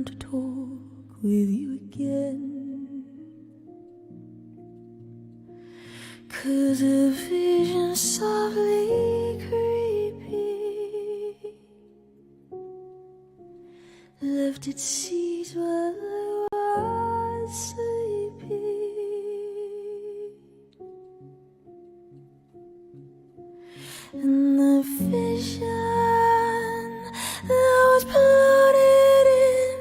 to talk with you again, 'cause a vision softly creeping left its seeds while I was sleeping, and the vision that was planted in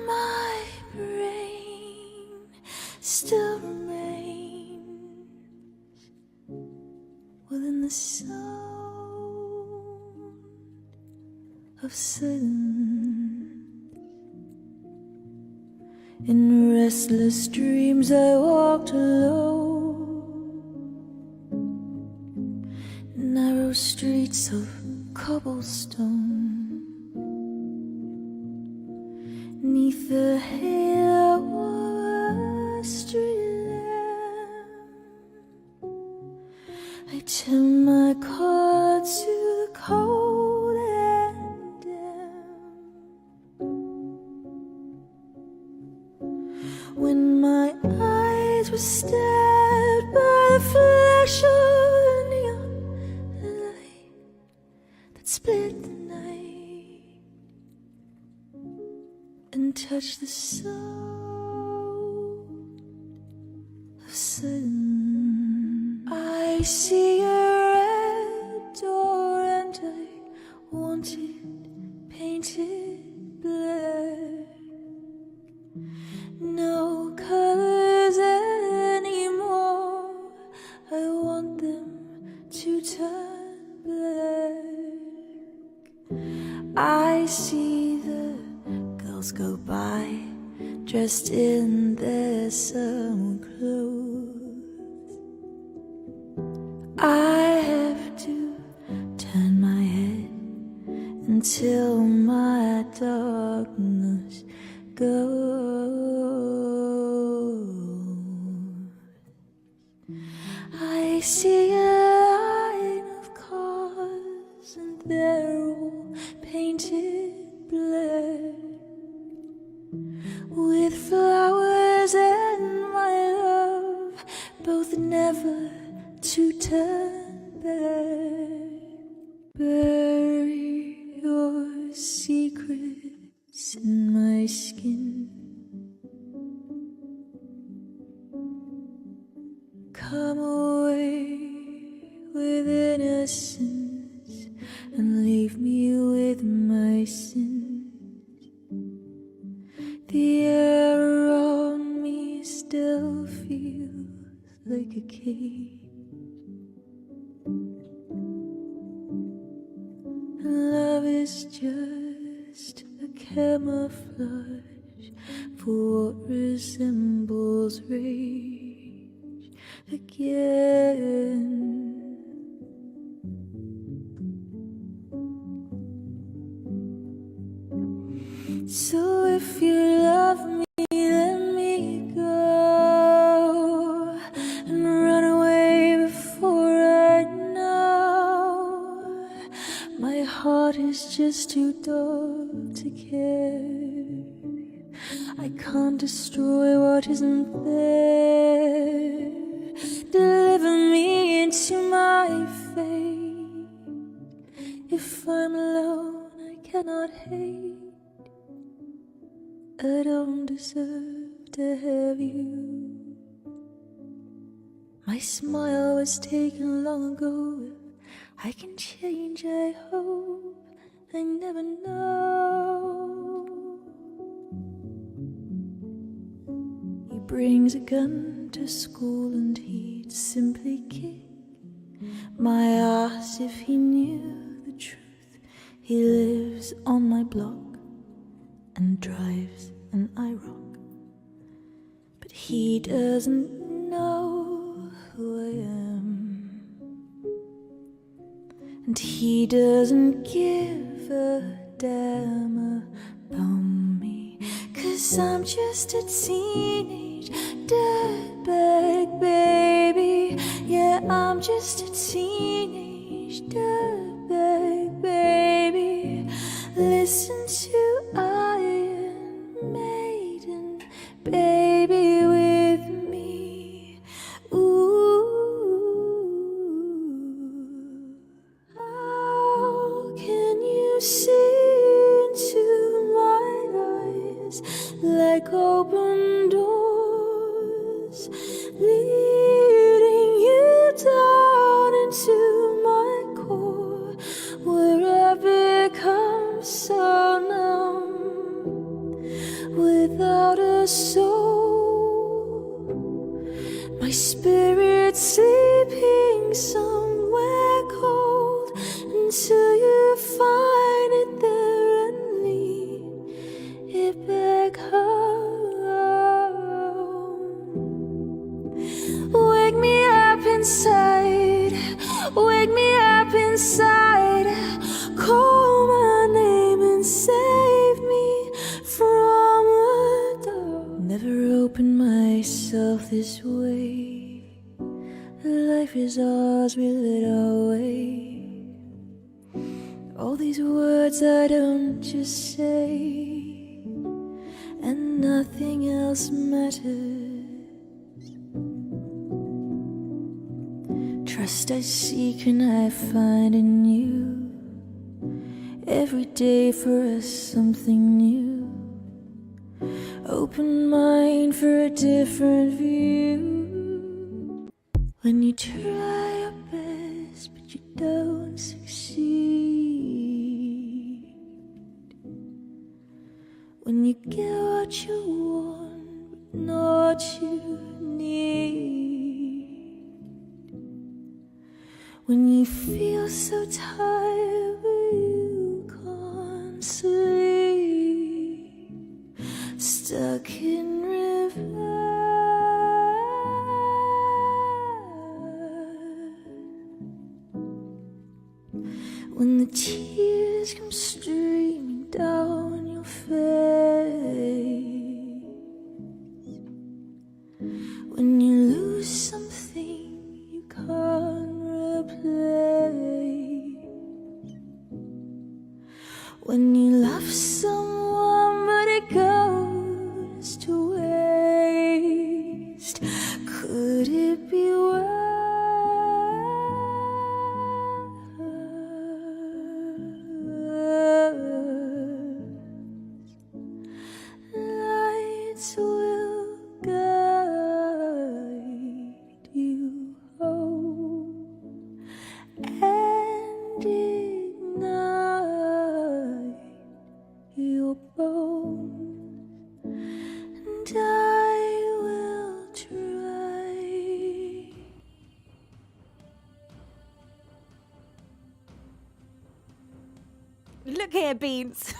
my brain still remains within the sound of silence. In restless dreams I walked alone, narrow streets of cobblestone, 'neath the halo of a street lamp. I turned my car to the cold and damp. When my eyes were stabbed by the flash of a neon light that split the night and touched the soul of silence. I see a red door and I want it painted black. No colors anymore, I want them to turn black. I see the girls go by dressed in their summer clothes. I have to turn my head until my darkness goes. I see a line of cars and they're all painted black, with flowers and my love, both never to turn back. Bury your secrets in my skin, come away with innocence and leave me with my sins. The air on me still feels like a cage, and love is just a camouflage for what resembles rage again. So if you love me, let me go and run away before I know. My heart is just too dark to care. I can't destroy what isn't there. Deliver me into my fate. If I'm alone, I cannot hate. I don't deserve to have you. My smile was taken long ago. If I can change, I hope. I never know. He brings a gun to school and he'd simply kick my ass if he knew the truth. He lives on my block and drives an IROC, but he doesn't know who I am, and he doesn't give a damn about me, 'cause I'm just a teenage dirtbag baby. Yeah, I'm just a teenage dirtbag baby. Listen to iron like open doors, leading you down into my core, where I become so numb, without a soul, my spirit sleeping somewhere cold, until you find it there and lead it back home. Wake me up inside, wake me up inside, call my name and save me from the dark. Never opened myself this way, life is ours, we lit our way. All these words I don't just say, and nothing else matters. Trust I seek and I find in you, every day for us something new. Open mind for a different view. When you try your best but you don't succeed, when you get what you want but not what you need, when you feel so tired but you can't sleep, stuck in reverse, when the tears come streaming down your face, when you lose something you can't replace, when you love someone but it goes to waste, could it be worse? Lights will guide you home and ignite your bones, and I will try. Look here, Beans.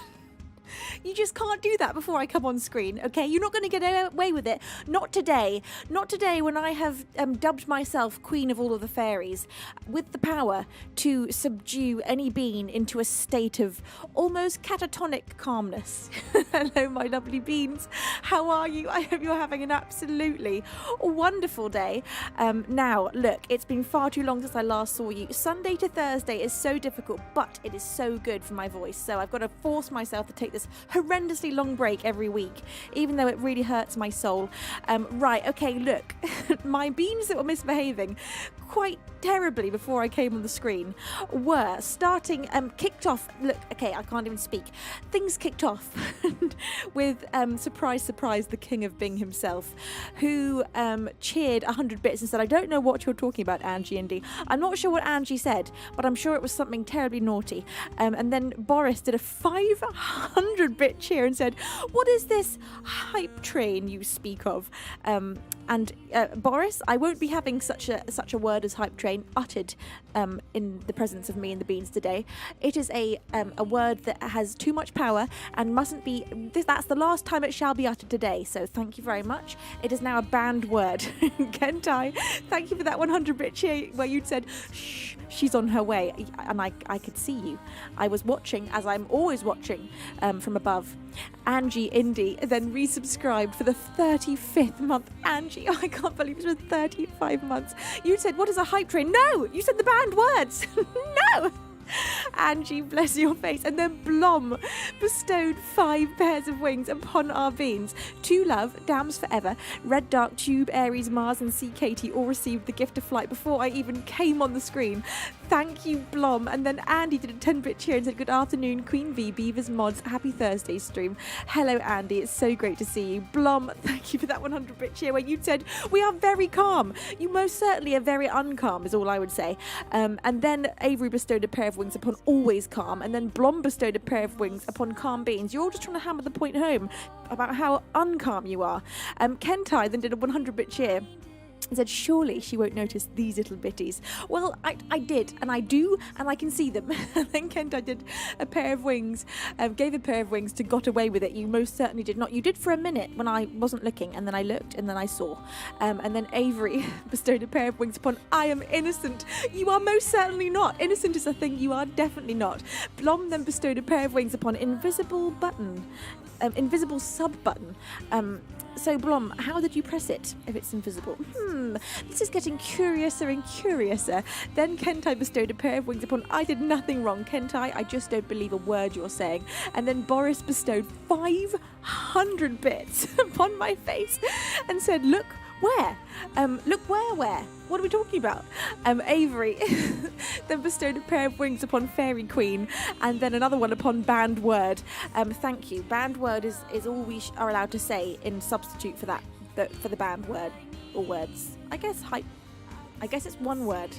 You just can't do that before I come on screen, okay? You're not going to get away with it. Not today. Not today when I have dubbed myself Queen of all of the Fairies, with the power to subdue any bean into a state of almost catatonic calmness. Hello, my lovely beans. How are you? I hope you're having an absolutely wonderful day. Now, look, it's been far too long since I last saw you. Sunday to Thursday is so difficult, but it is so good for my voice. So I've got to force myself to take this horrendously long break every week, even though it really hurts my soul. Right, okay, look, my beans that were misbehaving quite terribly before I came on the screen were kicked off. Look, okay, I can't even speak. Things kicked off with surprise, surprise, the king of Bing himself, who cheered 100 bits and said, I don't know what you're talking about, Angie Indy. I'm not sure what Angie said, but I'm sure it was something terribly naughty. And then Boris did a 500-bit cheer and said, what is this hype train you speak of? And Boris, I won't be having such a word as hype train uttered in the presence of me and the beans today. It is a word that has too much power and mustn't be. That's the last time it shall be uttered today. So thank you very much. It is now a banned word. Gentai, thank you for that 100-bit cheer where you'd said, shh, she's on her way, and I could see you. I was watching, as I'm always watching from above. Angie Indy then resubscribed for the 35th month. Angie, I can't believe it's been 35 months. You said, what is a hype train? No, you said the banned words. No. Angie, bless your face. And then Blom bestowed 5 pairs of wings upon our beans. To Love, Dams Forever, Red Dark, Tube, Aries, Mars and Sea Katie all received the gift of flight before I even came on the screen. Thank you, Blom. And then Andy did a 10-bit cheer and said, good afternoon, Queen V, Beavers Mods. Happy Thursday stream. Hello, Andy. It's so great to see you. Blom, thank you for that 100-bit cheer where you said, we are very calm. You most certainly are very uncalm, is all I would say. And then Avery bestowed a pair of wings upon always calm. And then Blom bestowed a pair of wings upon calm beans. You're all just trying to hammer the point home about how uncalm you are. Kentai then did a 100-bit cheer and said, surely she won't notice these little bitties. Well, I did, and I do, and I can see them. And then Kentai did a pair of wings, gave a pair of wings to got away with it. You most certainly did not. You did for a minute when I wasn't looking, and then I looked, and then I saw. And then Avery bestowed a pair of wings upon I am innocent. You are most certainly not. Innocent is a thing you are definitely not. Blom then bestowed a pair of wings upon invisible button. Invisible sub button. So Blom, how did you press it if it's invisible? This is getting curiouser and curiouser. Then Kentai bestowed a pair of wings upon I did nothing wrong. Kentai, I just don't believe a word you're saying. And then Boris bestowed 500 bits upon my face and said, look, where? Look where? What are we talking about? Avery then bestowed a pair of wings upon Fairy Queen and then another one upon Banned Word. Thank you. Banned Word is all we are allowed to say in substitute for that, for the banned word or words. I guess it's one word.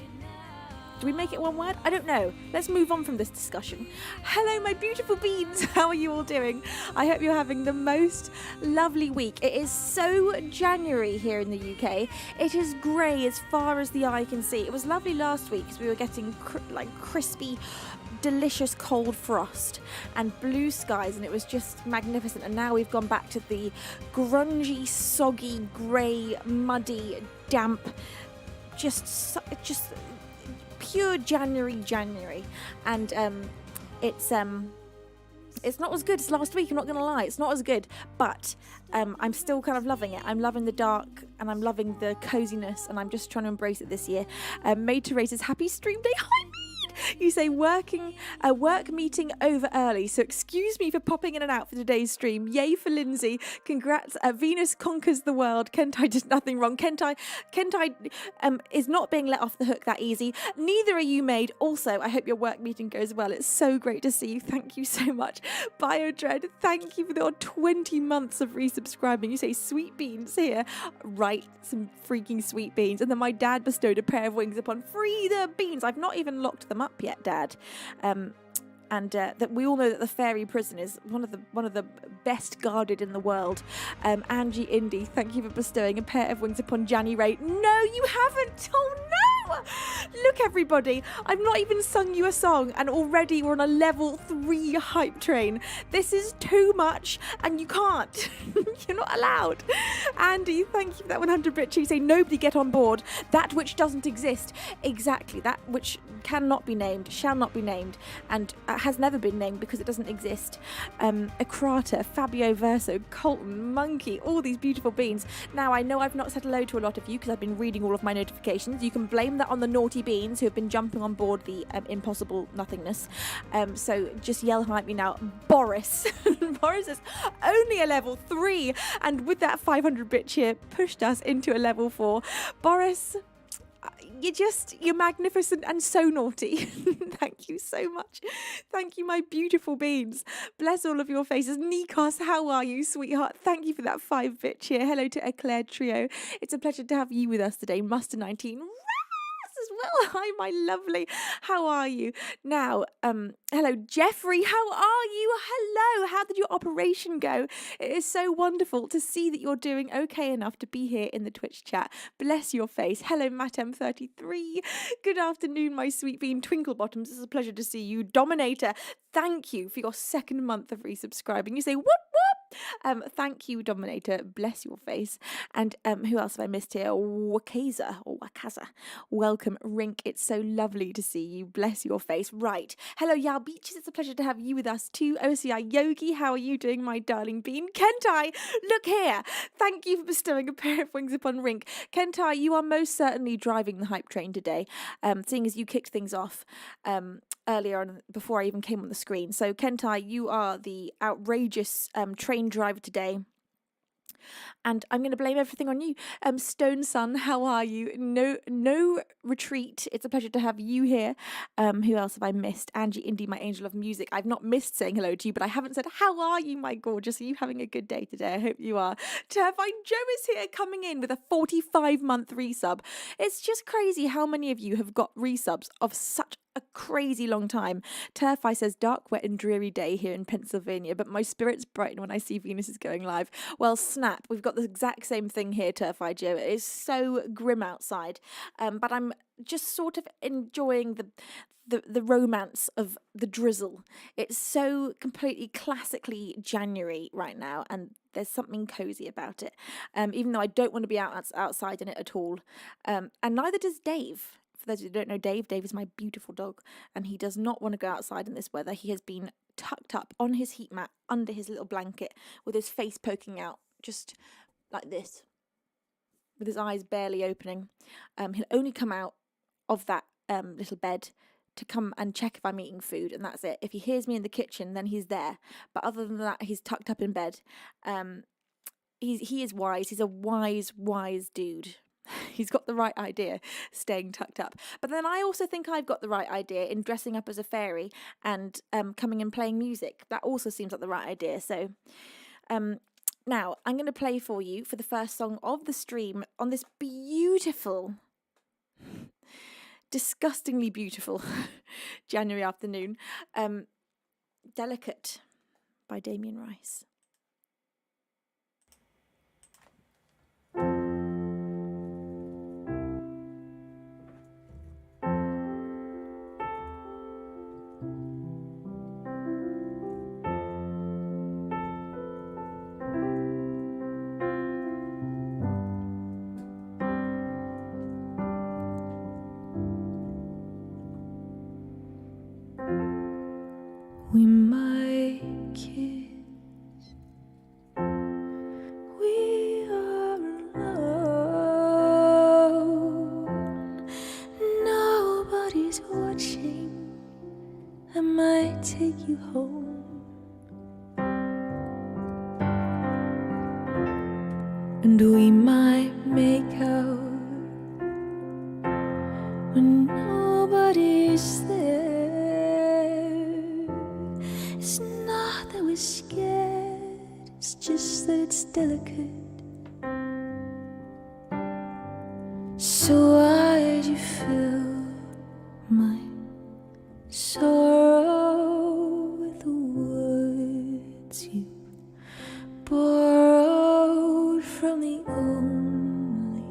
Do we make it one word? I don't know. Let's move on from this discussion. Hello, my beautiful beans. How are you all doing? I hope you're having the most lovely week. It is so January here in the UK. It is grey as far as the eye can see. It was lovely last week because we were getting crispy, delicious cold frost and blue skies, and it was just magnificent. And now we've gone back to the grungy, soggy, grey, muddy, damp, just pure January, and it's not as good as last week. I'm not gonna lie, it's not as good, but I'm still kind of loving it. I'm loving the dark and I'm loving the coziness, and I'm just trying to embrace it this year. Made Teresa's happy stream day. Hi, Mead. You say work meeting over early, so excuse me for popping in and out for today's stream. Yay for Lindsay. Congrats. Venus conquers the world. Kentai did nothing wrong. Kentai is not being let off the hook that easy. Neither are you, Maid. Also, I hope your work meeting goes well. It's so great to see you. Thank you so much. Biodread, thank you for your 20 months of resubscribing. You say sweet beans here. Right, some freaking sweet beans. And then my dad bestowed a pair of wings upon Free the Beans. I've not even locked them up yet, Dad. And that we all know that the fairy prison is one of the best guarded in the world. Angie Indy, thank you for bestowing a pair of wings upon Janny Ray. No, you haven't. Oh no! Look, everybody, I've not even sung you a song, and already we're on a level 3 hype train. This is too much, and you can't. You're not allowed. Andy, thank you for that 100-bit. You say nobody get on board. That which doesn't exist. Exactly. That which cannot be named, shall not be named, and has never been named because it doesn't exist. Akrata, Fabio Verso, Colton, Monkey, all these beautiful beans. Now, I know I've not said hello to a lot of you because I've been reading all of my notifications. You can blame that on the naughty beans who have been jumping on board the impossible nothingness. So just yell at me now. Boris. Boris is only a level 3, and with that 500-bit cheer pushed us into a level 4. Boris, you're magnificent and so naughty. Thank you so much. Thank you, my beautiful beans. Bless all of your faces. Nikos, how are you, sweetheart? Thank you for that 5-bit cheer. Hello to Eclair Trio. It's a pleasure to have you with us today. Muster 19. As well. Hi, my lovely. How are you? Now, hello, Jeffrey. How are you? Hello. How did your operation go? It is so wonderful to see that you're doing okay enough to be here in the Twitch chat. Bless your face. Hello, Matem33. Good afternoon, my sweet bean Twinklebottoms. It's a pleasure to see you. Dominator, thank you for your 2nd month of resubscribing. You say, whoop, whoop. Thank you, Dominator. Bless your face. And who else have I missed here? Wakaza. Welcome, Rink. It's so lovely to see you. Bless your face. Right. Hello, Yao Beaches. It's a pleasure to have you with us too. OCI Yogi, how are you doing, my darling bean? Kentai, look here. Thank you for bestowing a pair of wings upon Rink. Kentai, you are most certainly driving the hype train today, seeing as you kicked things off earlier on before I even came on the screen. So Kentai, you are the outrageous train driver today. And I'm going to blame everything on you. Stone Sun, how are you? No retreat. It's a pleasure to have you here. Who else have I missed? Angie Indy, my angel of music. I've not missed saying hello to you, but I haven't said, how are you, my gorgeous? Are you having a good day today? I hope you are. Terrifying Joe is here coming in with a 45-month resub. It's just crazy how many of you have got resubs of such a crazy long time. Turfy says, dark, wet and dreary day here in Pennsylvania, but my spirits brighten when I see Venus is going live. Well, snap, we've got the exact same thing here, Turfy Joe. It is so grim outside, but I'm just sort of enjoying the romance of the drizzle. It's so completely classically January right now, and there's something cozy about it, even though I don't want to be outside in it at all, and neither does Dave. For those who don't know Dave is my beautiful dog, and he does not want to go outside in this weather. He has been tucked up on his heat mat under his little blanket with his face poking out, just like this, with his eyes barely opening. He'll only come out of that little bed to come and check if I'm eating food, and that's it. If he hears me in the kitchen, then he's there. But other than that, he's tucked up in bed. He is wise. He's a wise dude. He's got the right idea, staying tucked up. But then I also think I've got the right idea in dressing up as a fairy and coming and playing music. That also seems like the right idea. So now I'm going to play for you for the first song of the stream on this beautiful, disgustingly beautiful January afternoon. Delicate by Damien Rice. We might kiss, we are alone, nobody's watching, I might take you home, and we might make out when nobody's there. It's not that we're scared, it's just that it's delicate. So why'd you fill my sorrow with the words you borrowed from the only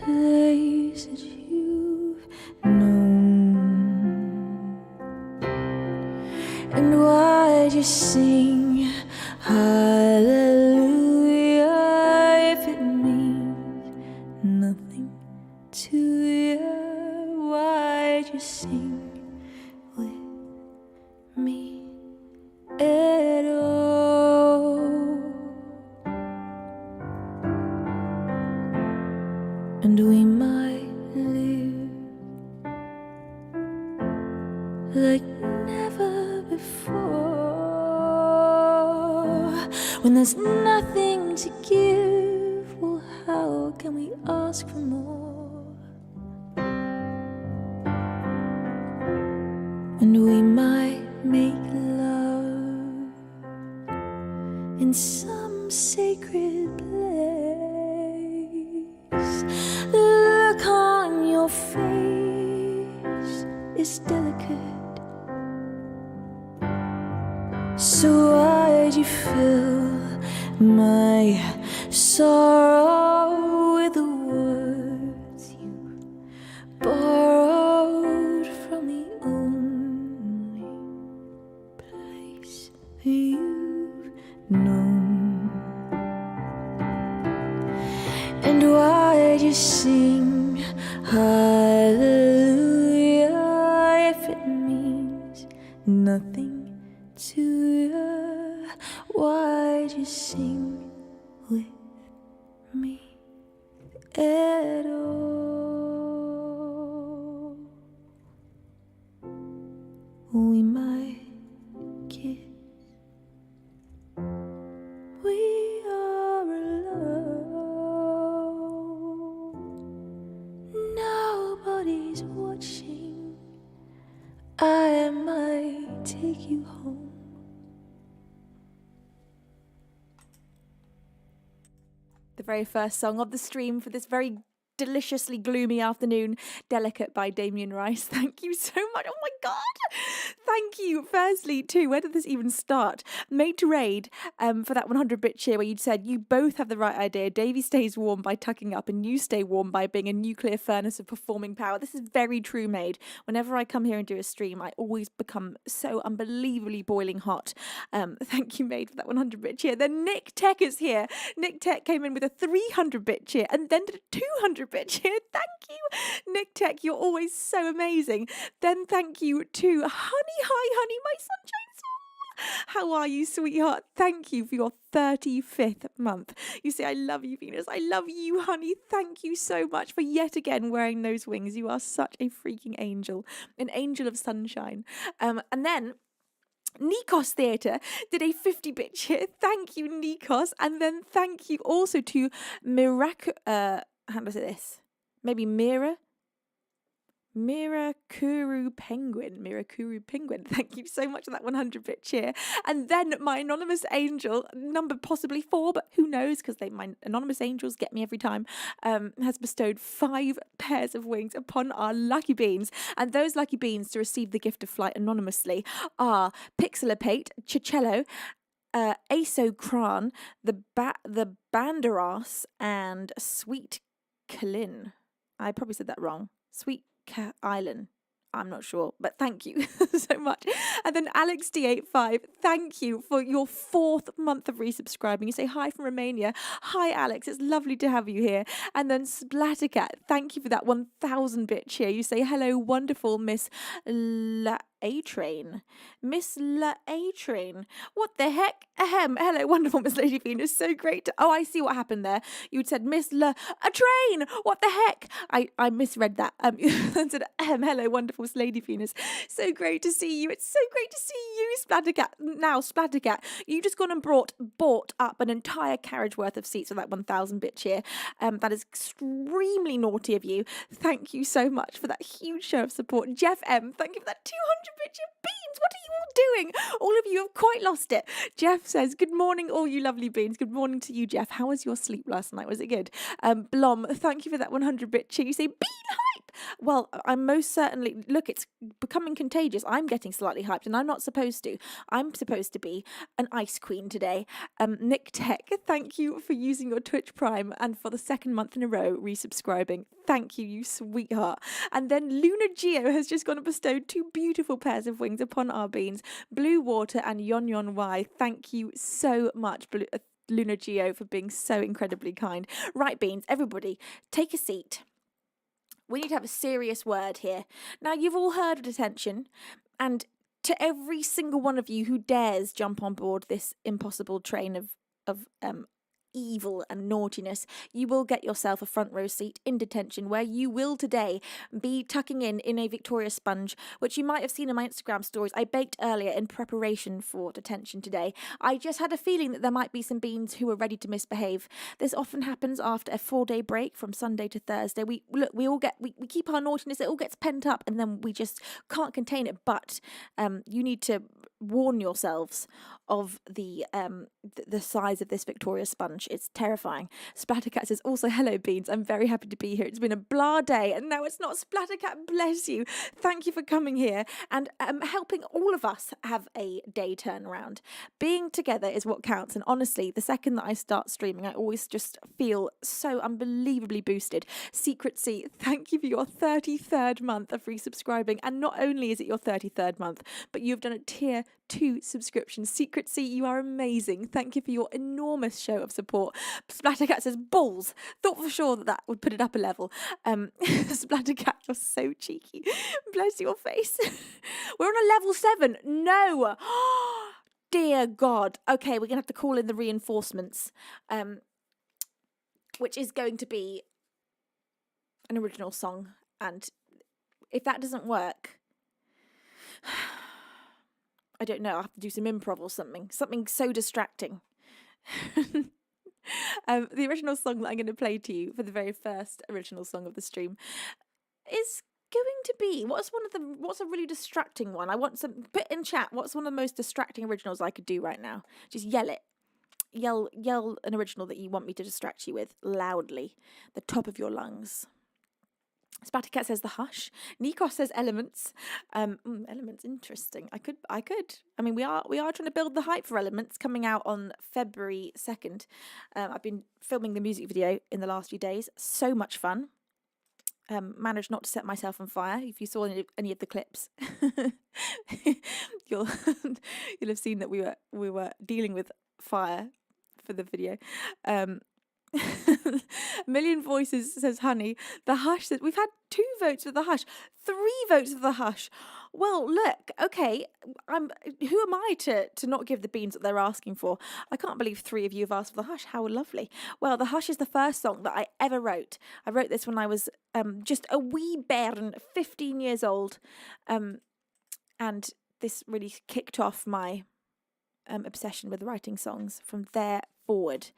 place that you've known? And why'd you sing hallelujah if it means nothing to you? Why'd you sing with me at all? And we might live like never before. When there's nothing to give, well, how can we ask for more? And we might make love in some sacred place. The look on your face is delicate. So why'd you fill my sorrow with the words you borrowed from the only place you've known? And why'd you sing hallelujah if it means nothing to you? Why'd you sing with me at all? We might kiss, we are home. The very first song of the stream for this very deliciously gloomy afternoon, Delicate by Damien Rice. Thank you so much. Oh my God. Thank you. Firstly, too, where did this even start? Made to Raid for that 100-bit cheer where you said you both have the right idea. Davey stays warm by tucking up and you stay warm by being a nuclear furnace of performing power. This is very true, Maid. Whenever I come here and do a stream, I always become so unbelievably boiling hot. Thank you, Maid, for that 100-bit cheer. Then Nick Tech is here. Nick Tech came in with a 300-bit cheer and then did a 200-bit cheer. Thank you, Nick Tech. You're always so amazing. Then thank you to Honey. Hi, Honey, my sunshine soul. How are you, sweetheart? Thank you for your 35th month. You say, I love you, Venus. I love you, Honey. Thank you so much for yet again wearing those wings. You are such a freaking angel, an angel of sunshine. And then Nikos Theatre did a 50-bit cheer. Thank you, Nikos. And then thank you also to how do I say this? Maybe Mirakuru Penguin. Thank you so much for that 100-bit cheer. And then my anonymous angel, number possibly 4, but who knows, because my anonymous angels get me every time, has bestowed 5 pairs of wings upon our lucky beans. And those lucky beans to receive the gift of flight anonymously are Pixelopate, Chichello, Aso Kran, the Banderas, and Sweet Kalin. I probably said that wrong. Sweet Island. I'm not sure, but thank you so much. And then Alex D85, thank you for your 4th month of resubscribing. You say hi from Romania. Hi, Alex. It's lovely to have you here. And then Splattercat, thank you for that 1,000-bit cheer. You say hello, wonderful Miss La A-Train. Miss La A-Train. What the heck? Ahem. Hello, wonderful Miss Lady Venus. So great. Oh, I see what happened there. You'd said Miss La A-Train. What the heck? I misread that. You said hello, wonderful Lady Venus. So great to see you. It's so great to see you, Splattercat. Now, Splattercat, you just gone and bought up an entire carriage worth of seats for that 1,000-bit cheer. That is extremely naughty of you. Thank you so much for that huge show of support. Jeff M, thank you for that 200-bit cheer. Beans, what are you all doing? All of you have quite lost it. Jeff says, good morning, all you lovely beans. Good morning to you, Jeff. How was your sleep last night? Was it good? Blom, thank you for that 100-bit cheer. You say, bean hype. Well, I'm most certainly, look, it's becoming contagious. I'm getting slightly hyped and I'm not supposed to. I'm supposed to be an ice queen today. Nick Tech, thank you for using your Twitch Prime and for the 2nd month in a row resubscribing. Thank you, you sweetheart. And then Luna Geo has just gone and bestowed 2 beautiful pairs of wings upon our beans, Blue Water and Yon Yon Y. Thank you so much, Luna Geo, for being so incredibly kind. Right, beans, everybody, take a seat. We need to have a serious word here. Now, you've all heard of detention, and to every single one of you who dares jump on board this impossible train of evil and naughtiness, you will get yourself a front row seat in detention where you will today be tucking in a Victoria sponge, which you might have seen in my Instagram stories. I baked earlier in preparation for detention today. I just had a feeling that there might be some beans who are ready to misbehave. This often happens after a 4-day break from Sunday to Thursday. We keep our naughtiness, it all gets pent up and then we just can't contain it. But you need to warn yourselves of the size of this Victoria sponge. It's terrifying. Splattercat says, also, hello, beans. I'm very happy to be here. It's been a blah day, and now it's not. Splattercat, bless you. Thank you for coming here and helping all of us have a day turnaround. Being together is what counts, and honestly, the second that I start streaming, I always just feel so unbelievably boosted. Secrecy, thank you for your 33rd month of resubscribing, and not only is it your 33rd month, but you've done a tier 2 subscription. Secrecy, you are amazing. Thank you for your enormous show of support. Splattercat says, balls. Thought for sure that would put it up a level. Splattercat, you're so cheeky. Bless your face. We're on a level 7. No. Dear God. Okay, we're going to have to call in the reinforcements, which is going to be an original song. And if that doesn't work, I don't know, I'll have to do some improv or something so distracting. The original song that I'm going to play to you for the very first original song of the stream is going to be? What's a really distracting one? I want some. Put in chat. What's one of the most distracting originals I could do right now? Just yell it. Yell an original that you want me to distract you with loudly, the top of your lungs. Spattercat says The Hush. Nikos says Elements. Elements, interesting. I could. I mean, we are trying to build the hype for Elements, coming out on February 2nd. I've been filming the music video in the last few days. So much fun. Managed not to set myself on fire. If you saw any of the clips, you'll have seen that we were dealing with fire for the video. Million Voices says Honey. The Hush says we've had 2 votes for The Hush, 3 votes for The Hush. Well, look, okay, who am I to not give the beans that they're asking for? I can't believe 3 of you have asked for The Hush. How lovely. Well, The Hush is the first song that I ever wrote. I wrote this when I was just a wee bairn, 15 years old, and this really kicked off my obsession with writing songs from there forward.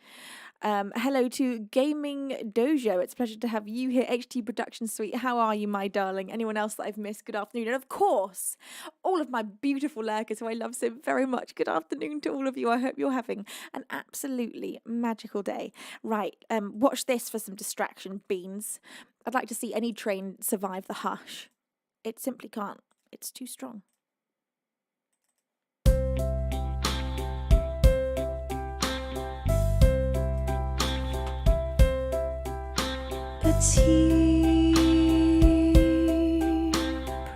Hello to Gaming Dojo. It's a pleasure to have you here, HT Production Suite. How are you, my darling? Anyone else that I've missed? Good afternoon. And of course, all of my beautiful lurkers who I love so very much. Good afternoon to all of you. I hope you're having an absolutely magical day. Right, watch this for some distraction, beans. I'd like to see any train survive The Hush. It simply can't. It's too strong. Fatigue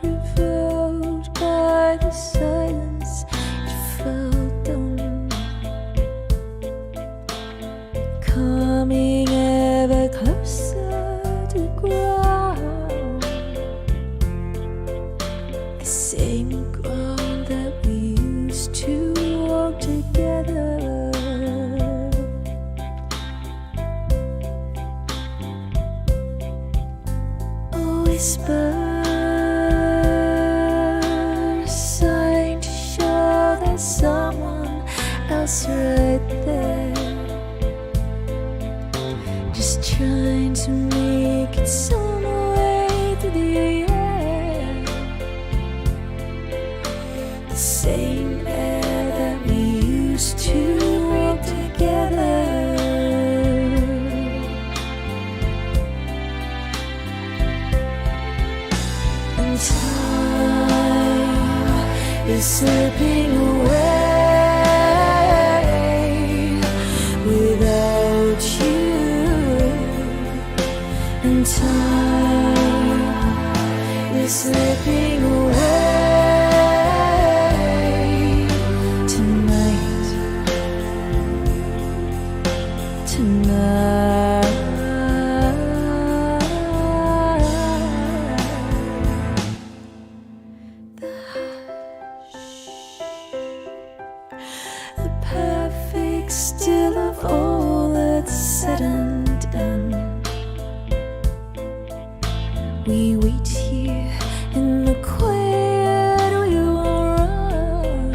provoked by the silence, it fell down, coming ever closer to ground, the same ground that we used to walk together. Whisper, sign to show there's someone else right there. Just trying to make it some way through the air. The same air that we used to walk together. Time is slipping away without you, and time is slipping away tonight. Perfect still of all that's said and done. We wait here in the quiet, we will run.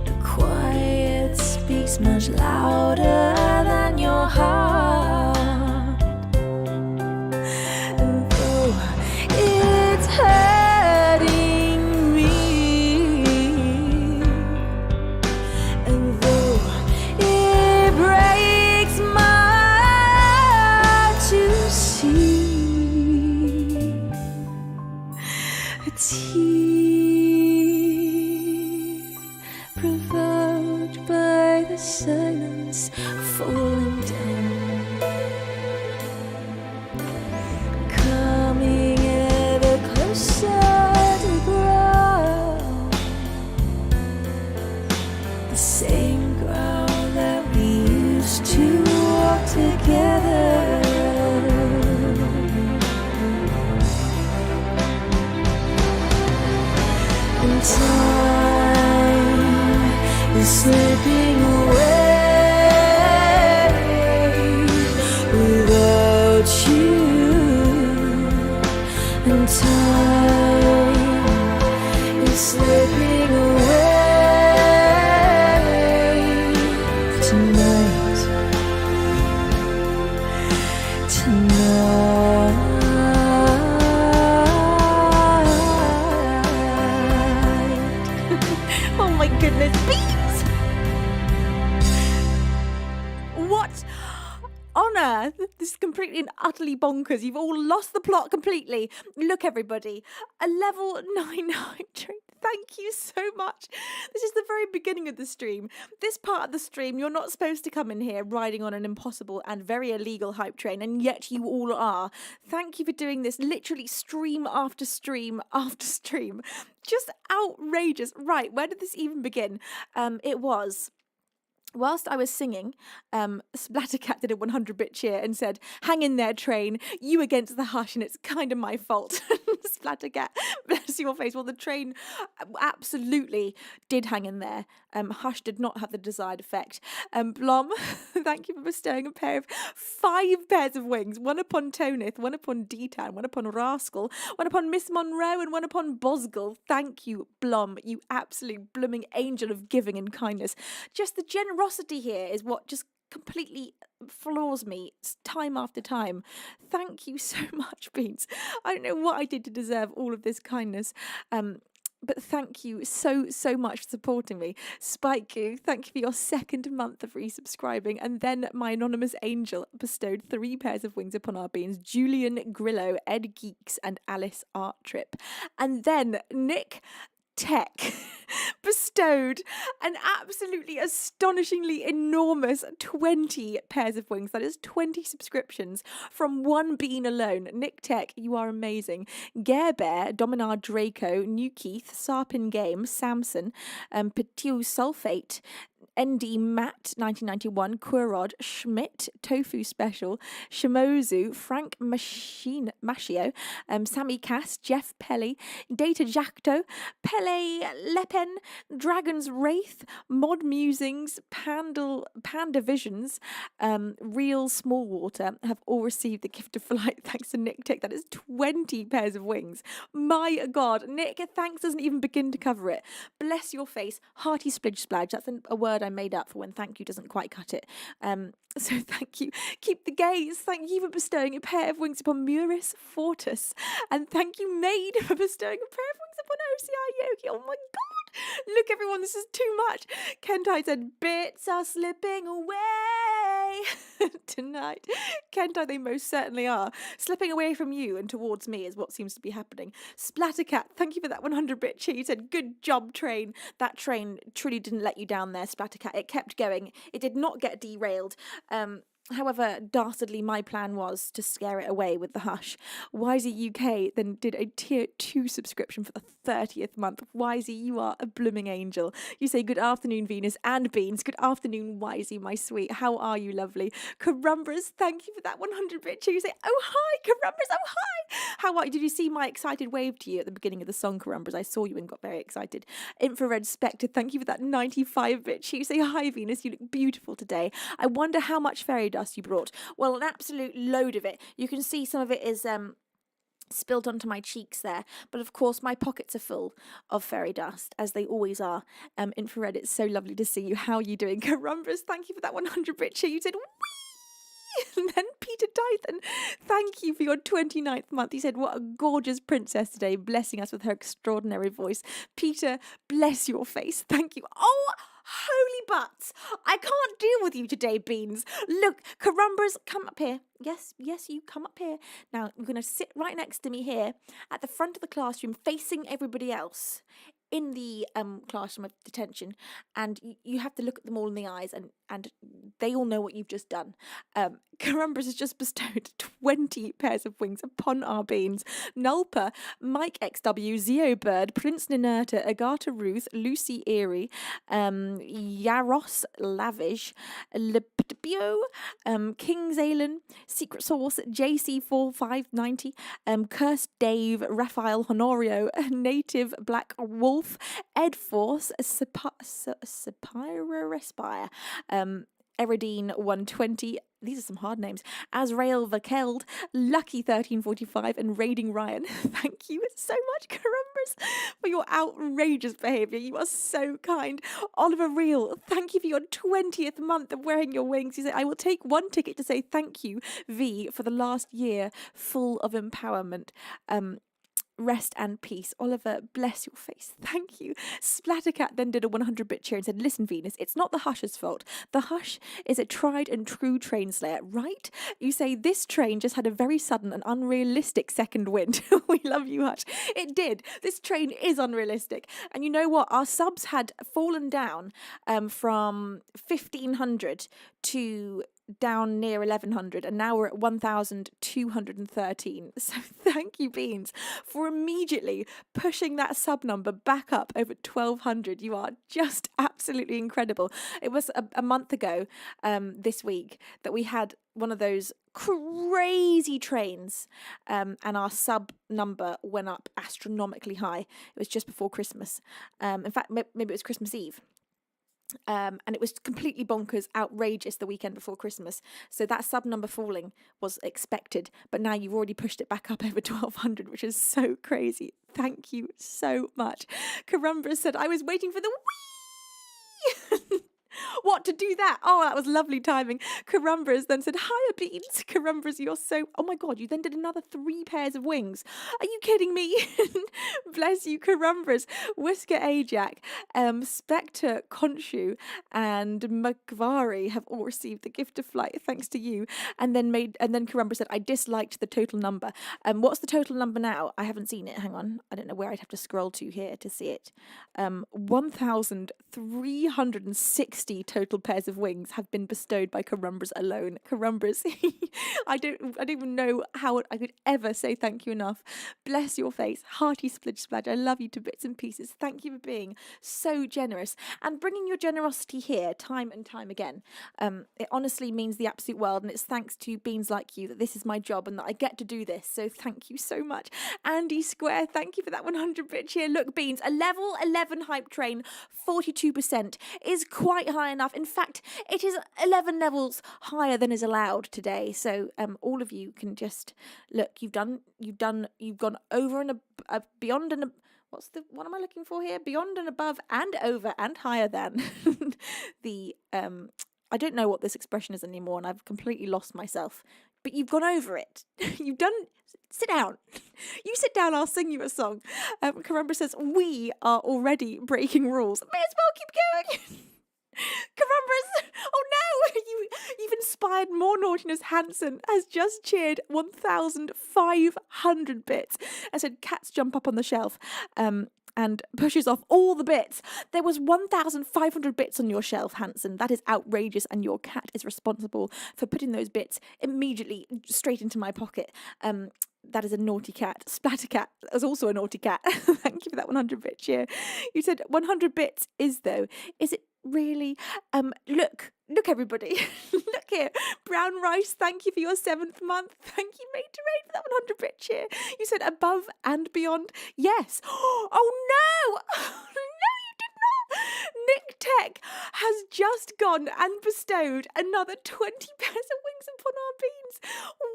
The quiet speaks much louder than your heart. And though it's hurting me, provoked by the silence falling down, coming ever closer to ground, the same ground that we used to walk together. And time is slipping away without you, and time is slipping away tonight. earth? This is completely and utterly bonkers. You've all lost the plot completely. Look, everybody, a level 9 hype train. Thank you so much. This is the very beginning of the stream. This part of the stream, you're not supposed to come in here riding on an impossible and very illegal hype train, and yet you all are. Thank you for doing this literally stream after stream after stream. Just outrageous. Right, where did this even begin? It was... Whilst I was singing, Splattercat did a 100-bit cheer and said, "Hang in there, train, you against the hush, and it's kind of my fault." Splattercat, bless your face. Well, the train absolutely did hang in there. Hush did not have the desired effect. Blom, thank you for bestowing a pair of 5 pairs of wings, one upon Tonith, one upon D-Town, one upon Rascal, one upon Miss Monroe, and one upon Bosgle. Thank you, Blom, you absolute blooming angel of giving and kindness. Just the generosity here is what just completely floors me time after time. Thank you so much, Beans. I don't know what I did to deserve all of this kindness. But thank you so much for supporting me. Spike you, thank you for your 2nd month of resubscribing. And then my anonymous angel bestowed 3 pairs of wings upon our beans. Julian Grillo, Ed Geeks, and Alice Art Trip. And then Nick Tech bestowed an absolutely astonishingly enormous 20 pairs of wings. That is 20 subscriptions from one bean alone. Nick Tech, you are amazing. Gare Bear, Dominar Draco, New Keith, Sarpin Game, Samson, Petiu Sulfate, ND Matt 1991, Quirod, Schmidt, Tofu Special, Shimozu, Frank Machio, Sammy Cass, Jeff Pelly, Data Jacto, Pele Lepen, Dragon's Wraith, Mod Musings, Panda Visions, Real Small Water have all received the gift of flight thanks to Nick Tick. That is 20 pairs of wings. My God, Nick, thanks doesn't even begin to cover it. Bless your face. Hearty splidge splodge. That's a word I made up for when thank you doesn't quite cut it. So thank you. Keep the gaze. Thank you for bestowing a pair of wings upon Muris Fortus. And thank you, Maid, for bestowing a pair of wings upon OCI Yogi. Oh my God. Look, everyone, this is too much. Kentai said, "Bits are slipping away tonight." Kentai, they most certainly are. Slipping away from you and towards me is what seems to be happening. Splattercat, thank you for that 100-bit cheer. You said, "Good job, train." That train truly didn't let you down there, Splattercat. It kept going. It did not get derailed. However dastardly my plan was to scare it away with the hush. Wisey UK then did a tier 2 subscription for the 30th month. Wisey, you are a blooming angel. You say, "Good afternoon, Venus and Beans." Good afternoon, Wisey, my sweet. How are you, lovely? Carumbras, thank you for that 100-bit cheer. You say, "Oh, hi, Carumbras, oh, hi." How are you? Did you see my excited wave to you at the beginning of the song, Carumbras? I saw you and got very excited. Infrared Spectre, thank you for that 95-bit cheer. You say, "Hi, Venus, you look beautiful today. I wonder how much fairy dust you brought." Well, an absolute load of it. You can see some of it is spilled onto my cheeks there, but of course my pockets are full of fairy dust, as they always are. Infrared, it's so lovely to see you. How are you doing? Carumbras, thank you for that 100-bit cheer. You said, "Wee!" And then Peter Dythan, thank you for your 29th month. He said, "What a gorgeous princess today, blessing us with her extraordinary voice." Peter, bless your face. Thank you. Oh, holy butts. I can't deal with you today, Beans. Look, Carumbras, come up here. Yes, you come up here. Now, you're going to sit right next to me here at the front of the classroom, facing everybody else in the classroom of detention, and you have to look at them all in the eyes, and they all know what you've just done. Carumbras has just bestowed 20 pairs of wings upon our beans. Nulpa, Mike XW, Zeo Bird, Prince Ninerta, Agatha Ruth, Lucy Erie, Yaros Lavish, Liptbio, King Zalen, Secret Source, JC4590, Cursed Dave, Raphael Honorio, Native Black Wolf, Ed Force, Sapira Respire, Eridine 120. These are some hard names. Azrael Vakeld, Lucky 1345, and Raiding Ryan. Thank you so much, Carumbras, for your outrageous behaviour. You are so kind. Oliver Reel, thank you for your 20th month of wearing your wings. You say, "I will take one ticket to say thank you, V, for the last year full of empowerment." rest and peace. Oliver, bless your face. Thank you. Splattercat then did a 100-bit cheer and said, listen, Venus, it's not the Hush's fault. The Hush is a tried and true train slayer, right? You say this train just had a very sudden and unrealistic second wind. We love you, Hush. It did. This train is unrealistic. And you know what? Our subs had fallen down from 1,500 to down near 1,100, and now we're at 1,213. So thank you, Beans, for immediately pushing that sub number back up over 1,200. You are just absolutely incredible. It was a month ago this week that we had one of those crazy trains, and our sub number went up astronomically high. It was just before Christmas. In fact, maybe it was Christmas Eve. And it was completely bonkers, outrageous the weekend before Christmas. So that sub number falling was expected, but now you've already pushed it back up over 1,200, which is so crazy. Thank you so much. Karumbra said, I was waiting for the wee. What, to do that? Oh, that was lovely timing. Carumbras then said, hiya, Beans. Carumbras, you're so... Oh my God, you then did another 3 pairs of wings. Are you kidding me? Bless you, Carumbras. Whisker Ajax, Spectre, Khonshu, and Magvari have all received the gift of flight thanks to you. And then Carumbra said, I disliked the total number. What's the total number now? I haven't seen it. Hang on. I don't know where I'd have to scroll to here to see it. 1,360 total pairs of wings have been bestowed by Carumbras alone. Carumbras, I don't even know how I could ever say thank you enough. Bless your face. Hearty splidge splodge. I love you to bits and pieces. Thank you for being so generous and bringing your generosity here time and time again. It honestly means the absolute world, and it's thanks to beings like you that this is my job and that I get to do this. So thank you so much. Andy Square, thank you for that 100-bit cheer. Look, Beans, a level 11 hype train, 42% is quite high enough. In fact, it is 11 levels higher than is allowed today. So all of you can just look. You've gone over and beyond and what am I looking for here? Beyond and above and over and higher than the I don't know what this expression is anymore, and I've completely lost myself. But you've gone over it. You've done. Sit down. You sit down. I'll sing you a song. Karumbra says we are already breaking rules. May as well keep going. Carumbras! Oh no! You've inspired more naughtiness. Hanson has just cheered 1,500 bits and said cats jump up on the shelf and pushes off all the bits. There was 1,500 bits on your shelf, Hanson. That is outrageous, and your cat is responsible for putting those bits immediately straight into my pocket. That is a naughty cat. Splattercat is also a naughty cat. Thank you for that 100-bit cheer. You said 100 bits is it really? Look everybody. Look here. Brown Rice, thank you for your 7th month. Thank you, Mate to Raid, for that 100-bit cheer. You said above and beyond. Yes. Oh no! No, you did not. Nick Tech has just gone and bestowed another 20 pairs of wings upon our beans.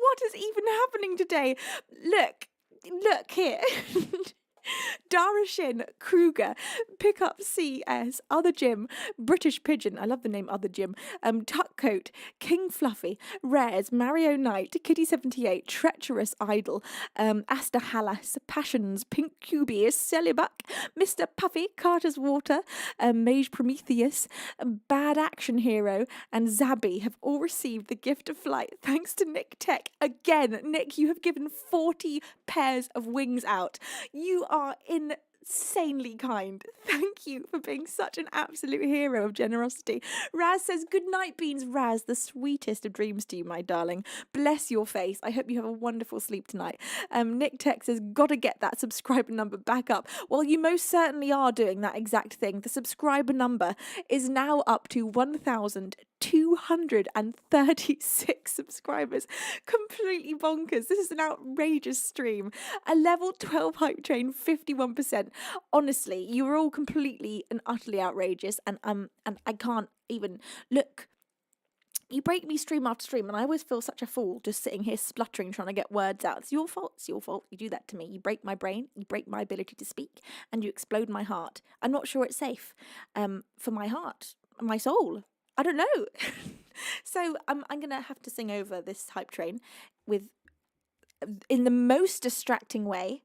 What is even happening today? Look here. Darashin, Kruger, Pickup CS, Other Jim, British Pigeon, I love the name Other Jim, Tuckcoat, King Fluffy, Rares, Mario Knight, Kitty78, Treacherous Idol, Asta Hallas, Passions, Pink Cubius, Celibuck, Mr. Puffy, Carter's Water, Mage Prometheus, Bad Action Hero, and Zabby have all received the gift of flight thanks to Nick Tech. Again, Nick, you have given 40 pairs of wings out. You are insanely kind. Thank you for being such an absolute hero of generosity. Raz says, good night, Beans. Raz, the sweetest of dreams to you, my darling. Bless your face. I hope you have a wonderful sleep tonight. Nick Tech says, gotta get that subscriber number back up. Well, you most certainly are doing that exact thing. The subscriber number is now up to 1,236 subscribers. Completely bonkers. This is an outrageous stream. A level 12 hype train, 51%. Honestly, you are all completely and utterly outrageous, and I can't even look. You break me stream after stream, and I always feel such a fool just sitting here spluttering, trying to get words out. It's your fault. It's your fault. You do that to me. You break my brain. You break my ability to speak, and you explode my heart. I'm not sure it's safe for my heart, my soul. I don't know. So I'm gonna have to sing over this hype train in the most distracting way.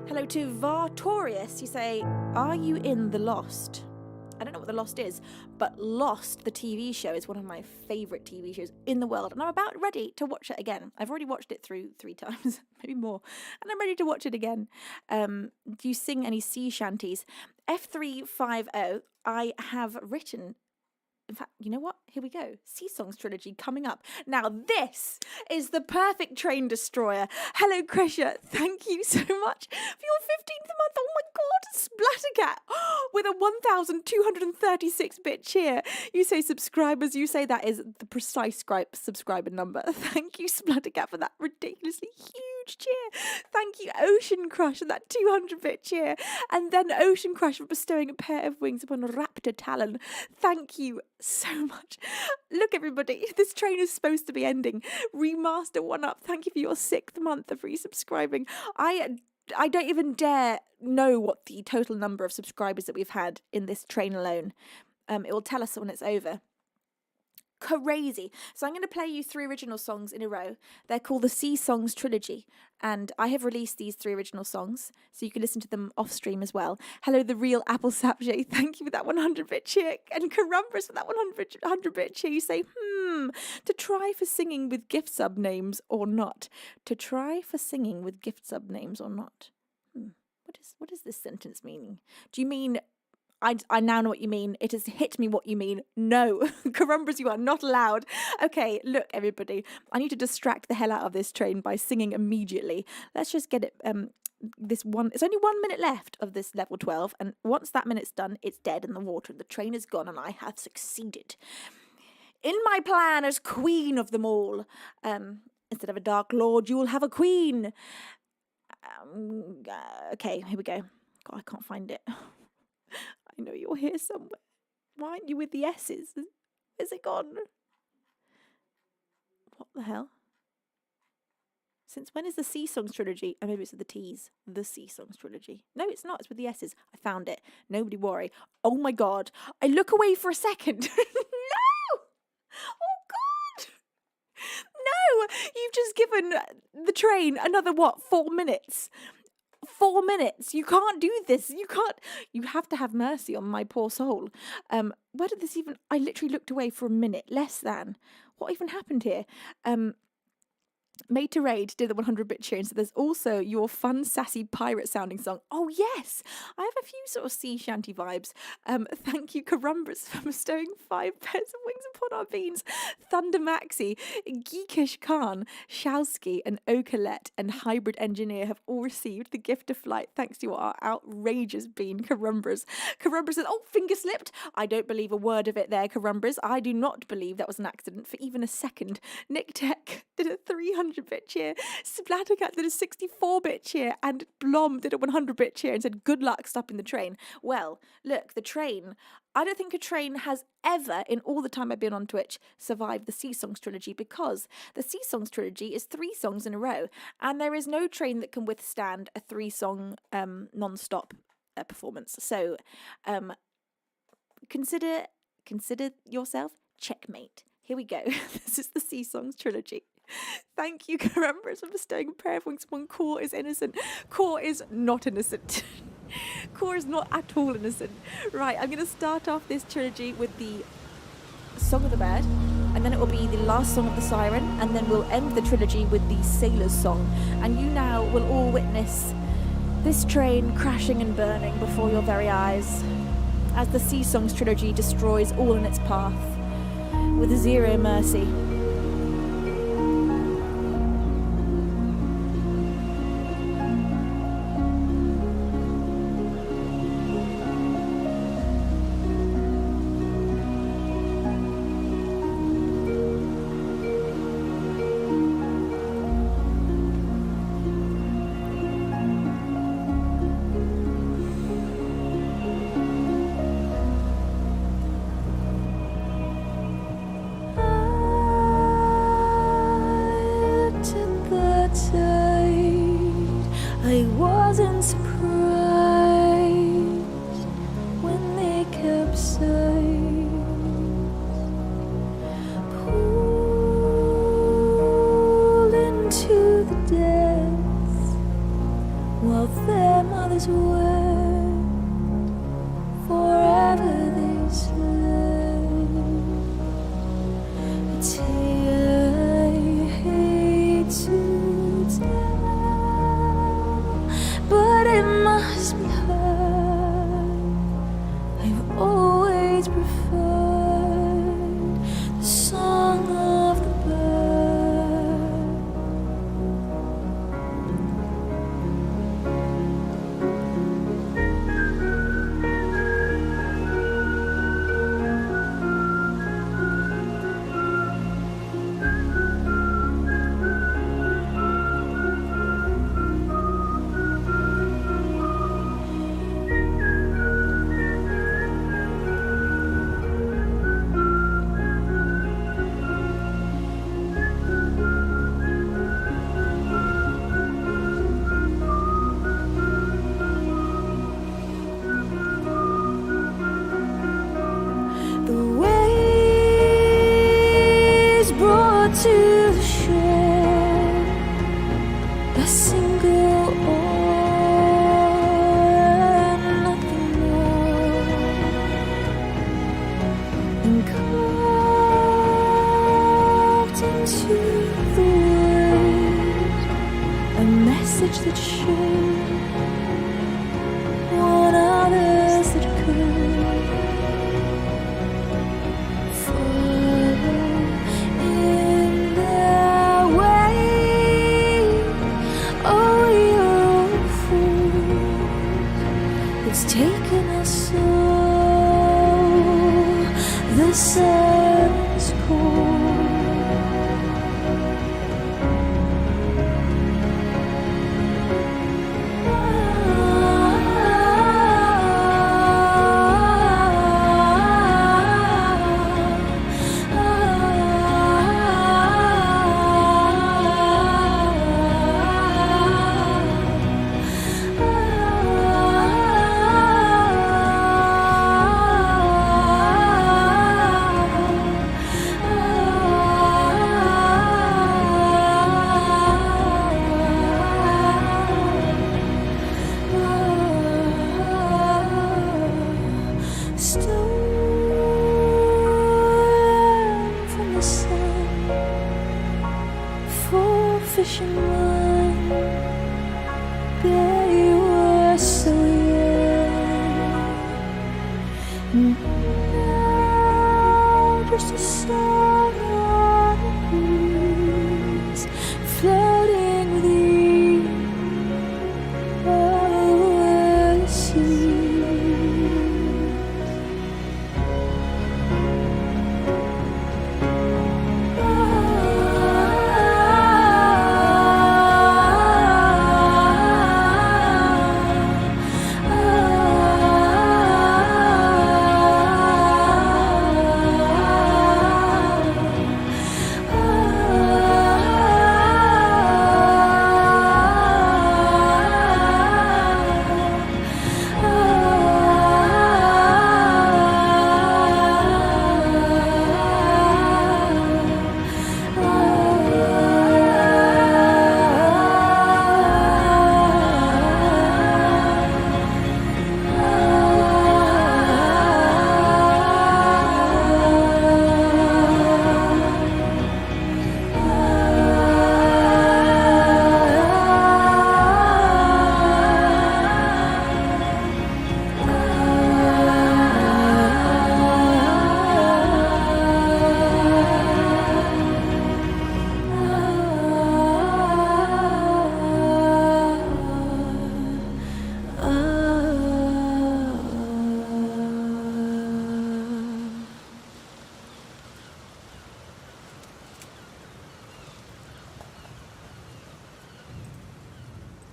Hello to Vartorius. You say, are you in The Lost? I don't know what The Lost is, but Lost, the TV show, is one of my favourite TV shows in the world, and I'm about ready to watch it again. I've already watched it through 3 times, maybe more, and I'm ready to watch it again. Do you sing any sea shanties? F350, I have written... In fact, you know what? Here we go. Sea Songs trilogy coming up. Now, this is the perfect train destroyer. Hello, Krisha. Thank you so much for your 15th month. Oh my God, Splattercat with a 1,236-bit cheer. You say subscribers. You say that is the precise subscriber number. Thank you, Splattercat, for that ridiculously huge cheer. Thank you, Ocean Crush, for that 200-bit cheer. And then Ocean Crush for bestowing a pair of wings upon Raptor Talon. Thank you so much. Look, everybody, this train is supposed to be ending. Remaster 1UP. Thank you for your 6th month of resubscribing. I don't even dare know what the total number of subscribers that we've had in this train alone. It will tell us when it's over. Crazy. So I'm going to play you 3 original songs in a row. They're called the Sea Songs trilogy, and I have released these 3 original songs, so you can listen to them off stream as well. Hello, the real Apple Sapjay. Thank you for that 100-bit cheer, and Carumbras for that 100-bit cheer. You say, to try for singing with gift sub names or not. To try for singing with gift sub names or not. What is this sentence meaning? Do you mean... I now know what you mean. It has hit me what you mean. No. Carumbras, you are not allowed. Okay, look, everybody. I need to distract the hell out of this train by singing immediately. Let's just get it... It's only 1 minute left of this level 12, and once that minute's done, it's dead in the water, and the train is gone, and I have succeeded. In my plan as queen of them all, instead of a dark lord, you will have a queen. Okay, here we go. God, I can't find it. I know you're here somewhere. Why aren't you with the S's? Is it gone? What the hell? Since when is the Sea Songs trilogy? Oh, maybe it's with the T's. The Sea Songs trilogy. No, it's not. It's with the S's. I found it. Nobody worry. Oh my God. I look away for a second. No! Oh God! No! You've just given the train another, 4 minutes? 4 minutes. You can't do this. You can't. You have to have mercy on my poor soul. Where did this even... I literally looked away for a minute. Less than. What even happened here? Made to Raid did the 100-bit cheer, and so there's also your fun, sassy, pirate-sounding song. Oh, yes! I have a few sort of sea shanty vibes. Thank you, Carumbras, for bestowing 5 pairs of wings upon our beans. Thunder Maxi, Geekish Khan, Showski, and Okalet, and Hybrid Engineer have all received the gift of flight thanks to our outrageous bean, Carumbras. Carumbras says, oh, finger slipped. I don't believe a word of it there, Carumbras. I do not believe that was an accident for even a second. Nick Tech did a 300-bit cheer. Splattercat did a 64-bit cheer, and Blom did a 100-bit cheer and said, good luck stopping the train. Well, look, the train... I don't think a train has ever, in all the time I've been on Twitch, survived the Sea Songs trilogy, because the Sea Songs trilogy is 3 songs in a row, and there is no train that can withstand a 3-song non-stop performance. So consider yourself checkmate. Here we go. This is the Sea Songs trilogy. Thank you, Carumbras, for bestowing a pair of wings upon Core is innocent. Core is not innocent. Core is not at all innocent. Right, I'm going to start off this trilogy with the Song of the Bird, and then it will be the last song of the Siren, and then we'll end the trilogy with the Sailor's Song. And you now will all witness this train crashing and burning before your very eyes as the Sea Songs trilogy destroys all in its path with zero mercy. I wasn't surprised when they capsized, pulled into the depths while their mothers wept, forever they slept. A tale I hate to tell, but it must be heard. I've always preferred the song of the bird. To the shore, a single oar and nothing more, and carved into the waves a message that should warn others that could. It's taken us all, the sun's cold. Fishing line, they were so young. Now just a song on the breeze, floating with you over the sea.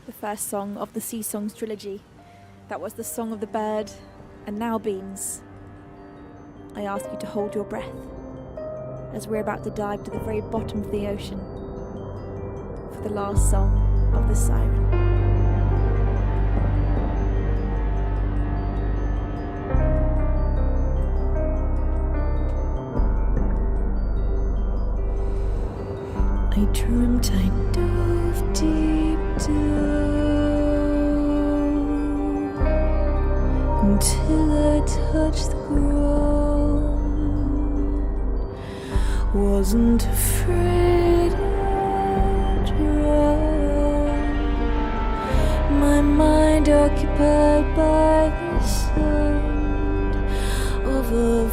The first song of the Sea Songs trilogy. That was the Song of the Bird, and now Beans. I ask you to hold your breath as we're about to dive to the very bottom of the ocean for the last song of the siren. I dreamt I dove deep down until I touched the ground. Wasn't afraid I'd drown. My mind occupied by the sound of a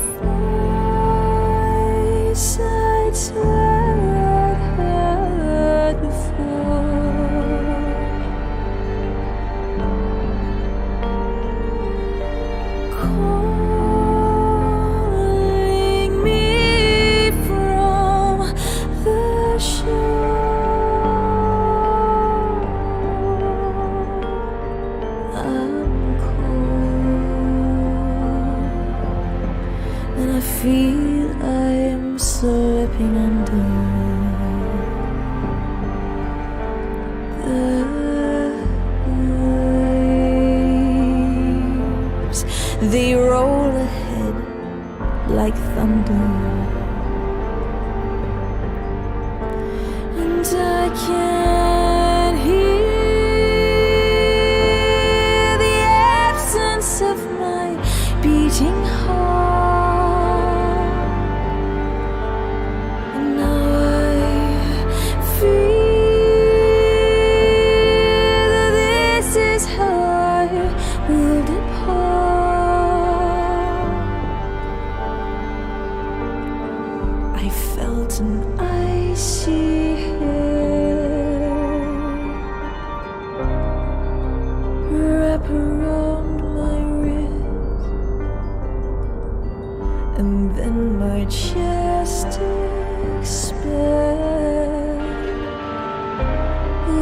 voice I'd swear I'd heard before. Calling me from the shore. I'm cold, and I feel I am slipping under. The waves, they roll ahead like thunder, and I can hear the absence of my beating heart. And now I feel that this is how I will depart. I felt an icy hand wrap around my wrist, and then my chest expand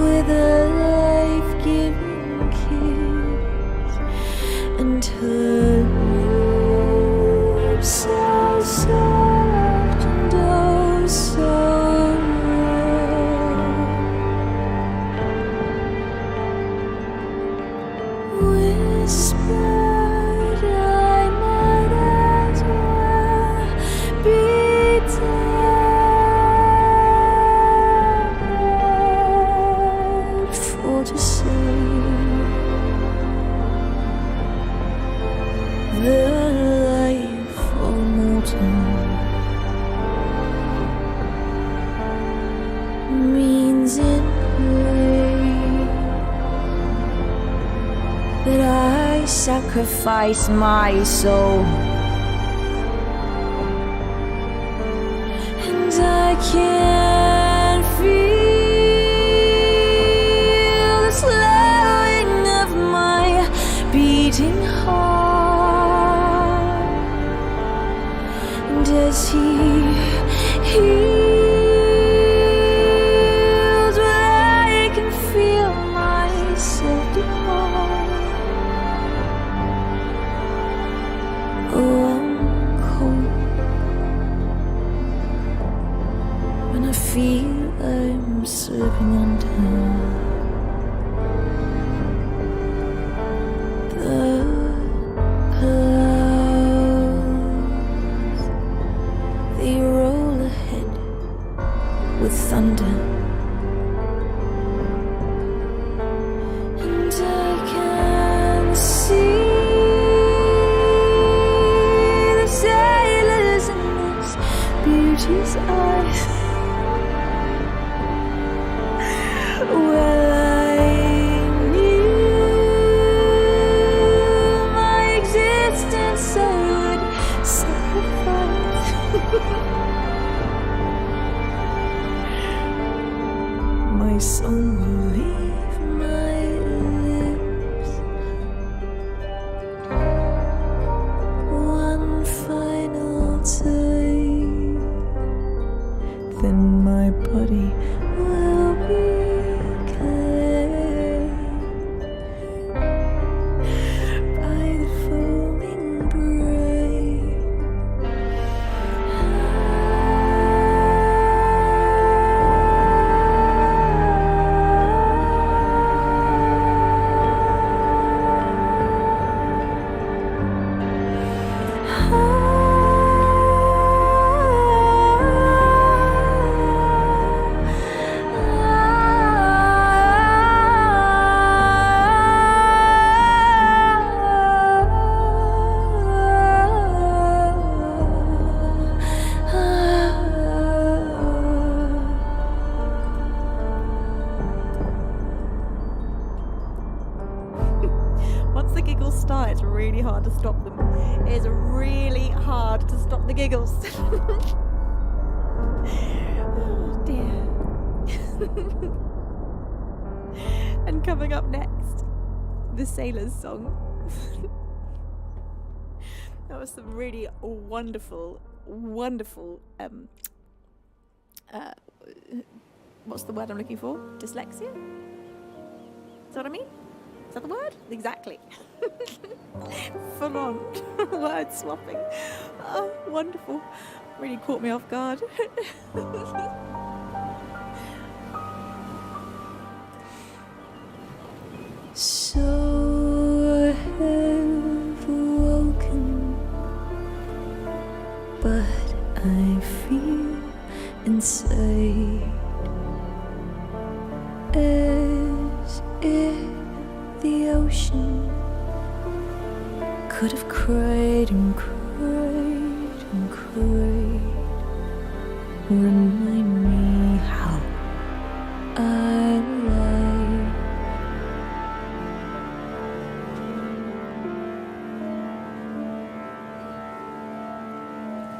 with a life-giving kiss, and her lips so soft and oh so rare. Whispered I might as well be dead, for to say the life of mortal means in play that I sacrifice my soul, and I can feel the slowing of my beating heart, and as he heals, well, I can feel myself depart. Oh, I'm cold, and I Once the giggles start, it's really hard to stop them. It is really hard to stop the giggles. Oh dear. And coming up next, the Sailor's Song. That was some really wonderful, what's the word I'm looking for? Dyslexia? Is that what I mean? Is that the word? Exactly. Full on word swapping. Oh, wonderful. Really caught me off guard. So I have awoken, but I feel inside as if the ocean could have cried and cried and cried. Remind me how I lied.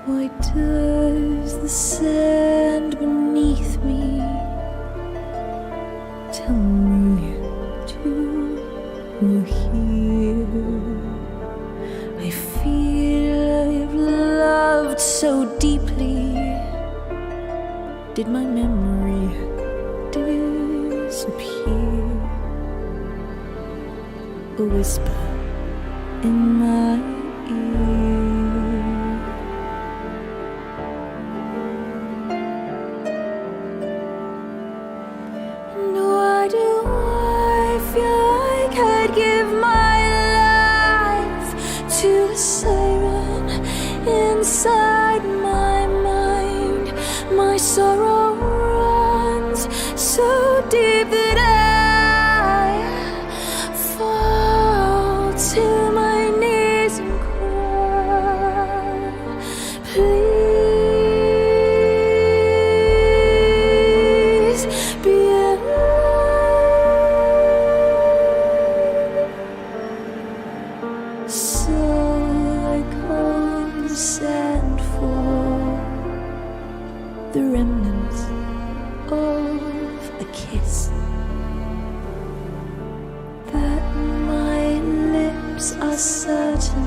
Why does the sand beneath me tell me to hear? I feel I've loved so deeply. Did my memory disappear? A whisper in my ear. Siren inside my mind. My sorrow runs so deep that I fall to my knees and cry. Please be sand for the remnants of a kiss that my lips are certain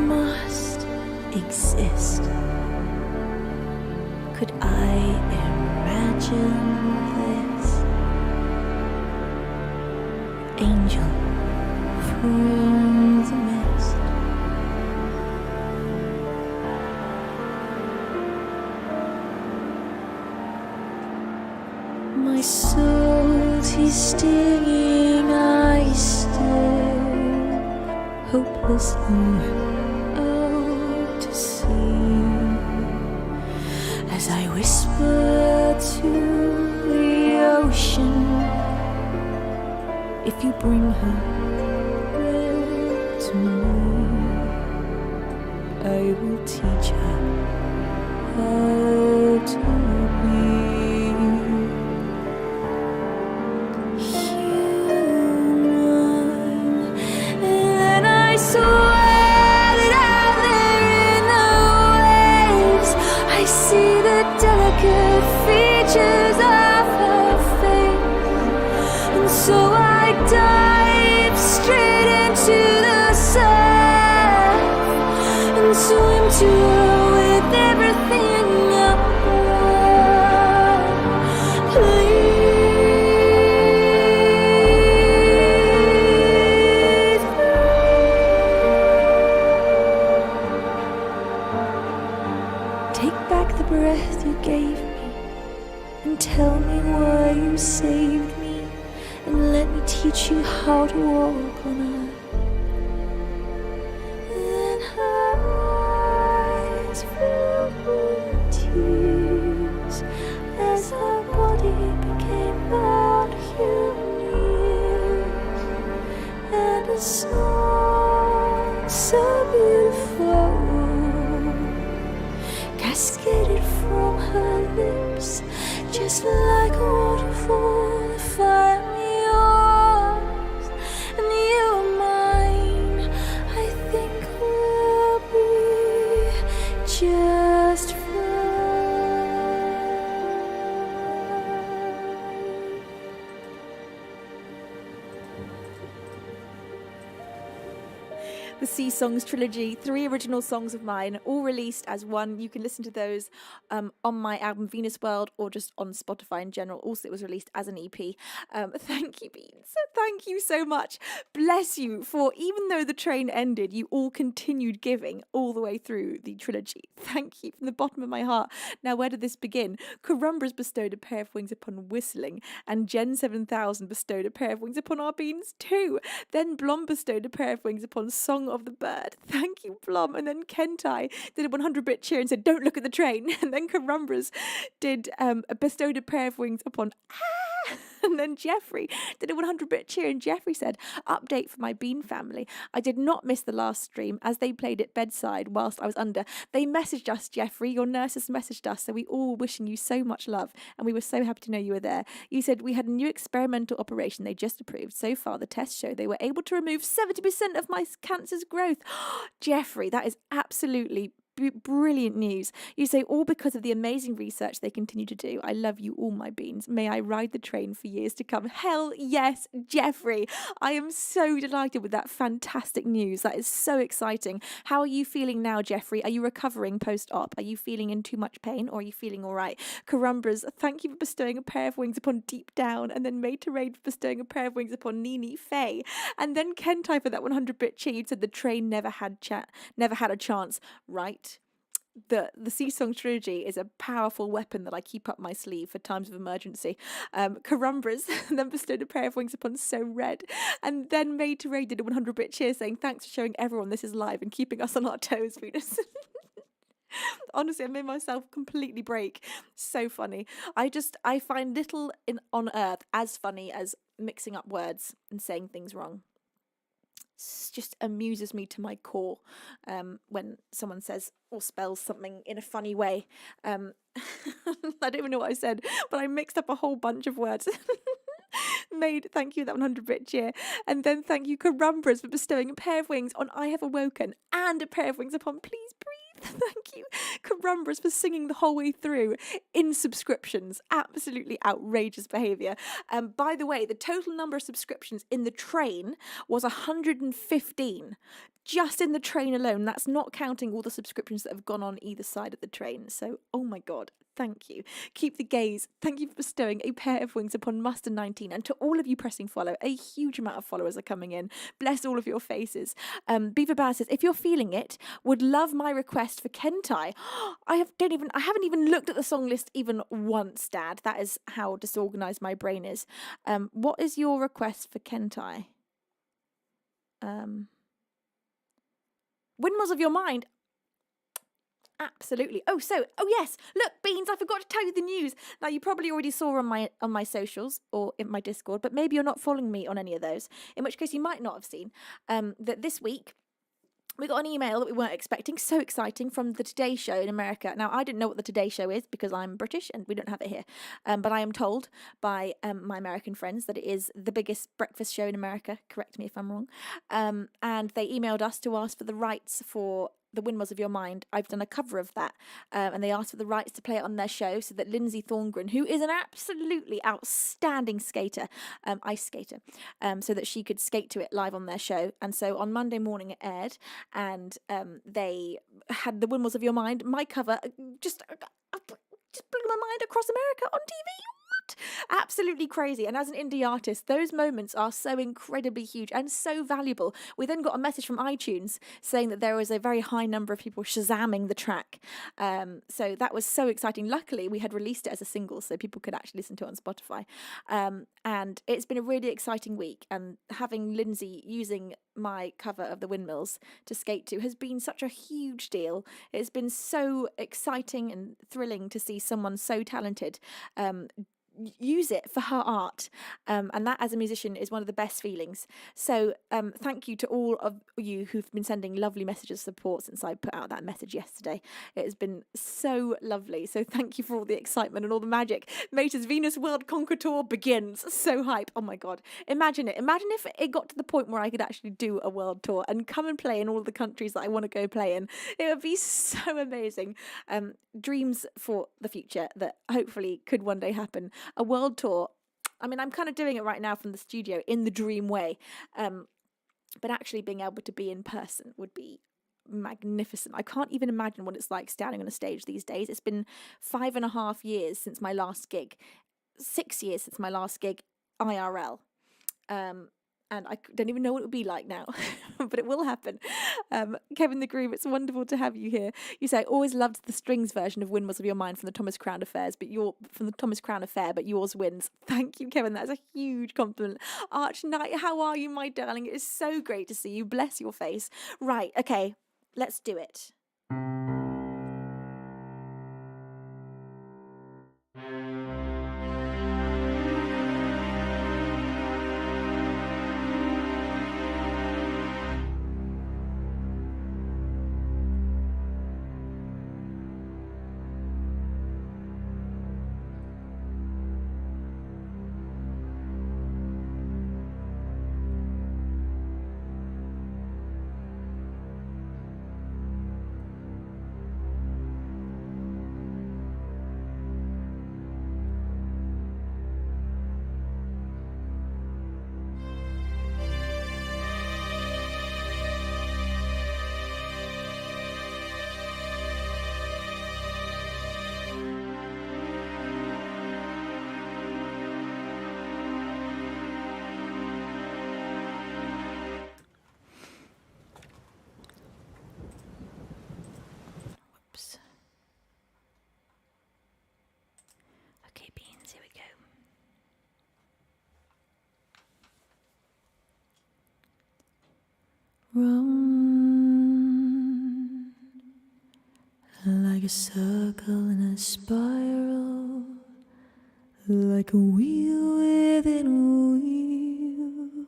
must exist. Could I imagine this angel from the mist? My salty stinging eyes stare hopelessly out to sea as I whisper to the ocean, if you bring her to me, I will teach her how to be human. And I swear that out there in the waves I see the delicate features of her face, and so I dive straight into the surf and swim to her with everything I've got. Please take back the breath you gave me and tell me why you saved me, and let me teach you how to walk on earth. Then her eyes filled with tears as her body became about human years, and a song so beautiful cascaded from her lips, just like a waterfall to find me the Sea Songs trilogy, 3 original songs of mine, all released as one. You can listen to those on my album Venus World or just on Spotify in general. Also, it was released as an EP. Thank you, Beans. Thank you so much. Bless you for, even though the train ended, you all continued giving all the way through the trilogy. Thank you from the bottom of my heart. Now, where did this begin? Carumbras bestowed a pair of wings upon Whistling, and Gen 7000 bestowed a pair of wings upon our Beans too. Then Blom bestowed a pair of wings upon Song of the Bird. Thank you, Blom. And then Kentai did a 100-bit cheer and said, "Don't look at the train." And then Carumbras did bestowed a pair of wings upon And then Jeffrey did a 100-bit cheer, and Jeffrey said, "Update for my Bean family. I did not miss the last stream as they played it bedside whilst I was under." They messaged us, Jeffrey. Your nurses messaged us, so we all were wishing you so much love, and we were so happy to know you were there. You said, "We had a new experimental operation they just approved. So far, the tests show they were able to remove 70% of my cancer's growth." Jeffrey, that is absolutely brilliant news. You say, "All because of the amazing research they continue to do. I love you all, my Beans. May I ride the train for years to come." Hell yes, Jeffrey. I am so delighted with that fantastic news. That is so exciting. How are you feeling now, Jeffrey? Are you recovering post-op? Are you feeling in too much pain, or are you feeling all right? Carumbras, thank you for bestowing a pair of wings upon Deep Down, and then Made to Raid for bestowing a pair of wings upon Nini Faye, and then Kentai for that 100-bit cheer. You said the train never had a chance, right? The Sea Song trilogy is a powerful weapon that I keep up my sleeve for times of emergency. Carumbras then bestowed a pair of wings upon So Red, and then Made to Raid did a 100-bit cheer saying, "Thanks for showing everyone this is live and keeping us on our toes, Venus." Honestly, I made myself completely break. So funny. I find little on earth as funny as mixing up words and saying things wrong. Just amuses me to my core when someone says or spells something in a funny way. I don't even know what I said, but I mixed up a whole bunch of words. Thank you, that 100-bit cheer. And then thank you, Carumbras, for bestowing a pair of wings on I Have Awoken and a pair of wings upon Please Breathe. Thank you, Carumbras, for singing the whole way through in subscriptions. Absolutely outrageous behaviour. By the way, the total number of subscriptions in the train was 115. Just in the train alone. That's not counting all the subscriptions that have gone on either side of the train. So, oh my God, thank you. Keep the gaze. Thank you for bestowing a pair of wings upon Mustard19. And to all of you pressing follow, a huge amount of followers are coming in. Bless all of your faces. Beaver Bad says, "If you're feeling it, would love my request for Kentai." I haven't even looked at the song list even once, Dad. That is how disorganized my brain is. What is your request for Kentai? Windmills of Your Mind. Absolutely. Oh yes. Look, Beans, I forgot to tell you the news. Now, you probably already saw on my socials or in my Discord, but maybe you're not following me on any of those, in which case you might not have seen that this week we got an email that we weren't expecting, so exciting, from the Today Show in America. Now, I didn't know what the Today Show is because I'm British and we don't have it here. But I am told by my American friends that it is the biggest breakfast show in America. Correct me if I'm wrong. And they emailed us to ask for the rights for The Windmills of Your Mind. I've done a cover of that. And they asked for the rights to play it on their show so that Lindsay Thorngren, who is an absolutely outstanding skater, ice skater, so that she could skate to it live on their show. And so on Monday morning it aired, and they had The Windmills of Your Mind, my cover, just blew my mind across America on TV. Absolutely crazy. And as an indie artist, those moments are so incredibly huge and so valuable. We then got a message from iTunes saying that there was a very high number of people shazamming the track. So that was so exciting. Luckily, we had released it as a single so people could actually listen to it on Spotify. And it's been a really exciting week. And having Lindsay using my cover of The Windmills to skate to has been such a huge deal. It's been so exciting and thrilling to see someone so talented use it for her art, and that as a musician is one of the best feelings. So thank you to all of you who've been sending lovely messages of support since I put out that message yesterday. It has been so lovely, so thank you for all the excitement and all the magic. Mater's Venus World Conquer Tour begins. So hype. Oh my God, imagine it. Imagine if it got to the point where I could actually do a world tour and come and play in all the countries that I want to go play in. It would be so amazing. Dreams for the future that hopefully could one day happen. A world tour. I mean, I'm kind of doing it right now from the studio in the dream way. But actually being able to be in person would be magnificent. I can't even imagine what it's like standing on a stage these days. It's been 5.5 years since my last gig, 6 years since my last gig IRL. And I don't even know what it would be like now, but it will happen. Kevin the Groom, it's wonderful to have you here. You say, I always loved the strings version of Windmills of Your Mind from the Thomas Crown Affair, but yours wins. Thank you, Kevin. That's a huge compliment. Arch Knight, how are you, my darling? It is so great to see you. Bless your face. Right, okay, let's do it. Okay, Beans, here we go. Run like a circle in a spiral, like a wheel within a wheel,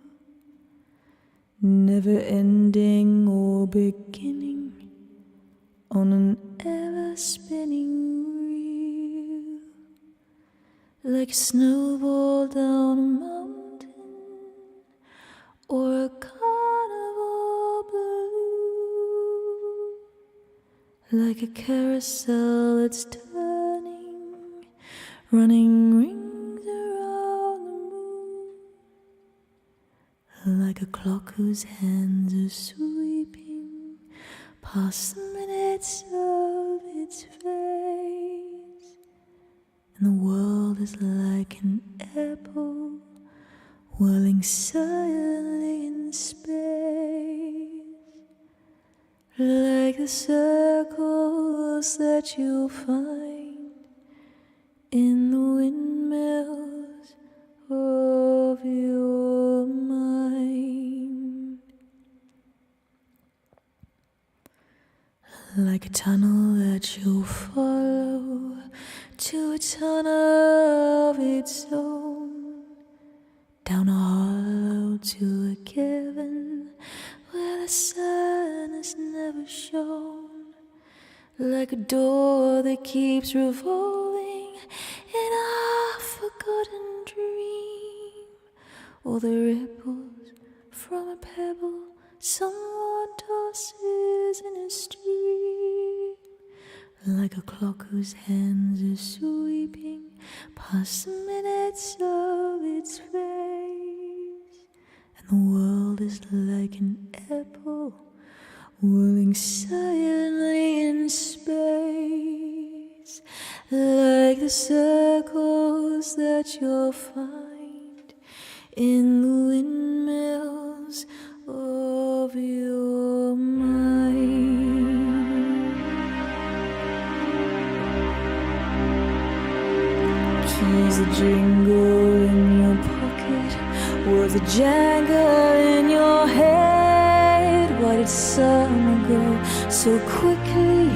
never ending or beginning on an ever spinning reel, like a snowball down a mountain or a carnival balloon, like a carousel that's turning, running rings around the moon, like a clock whose hands are sweeping past the minutes of its face, and the world is like an apple whirling silently in space, like the circles that you'll find in the windmills of your mind, like a tunnel that you'll follow to a tunnel of its own, down a hollow to a cavern where the sun has never shone, like a door that keeps revolving in a forgotten dream, or the ripples from a pebble someone tosses in a stream, like a clock whose hands are sweeping past the minutes of its face, and the world is like an apple whirling silently in space, like the circles that you'll find in the windmills of your mind. Keys that jingle in your pocket, words that jangle in your head. Why did summer go so quickly?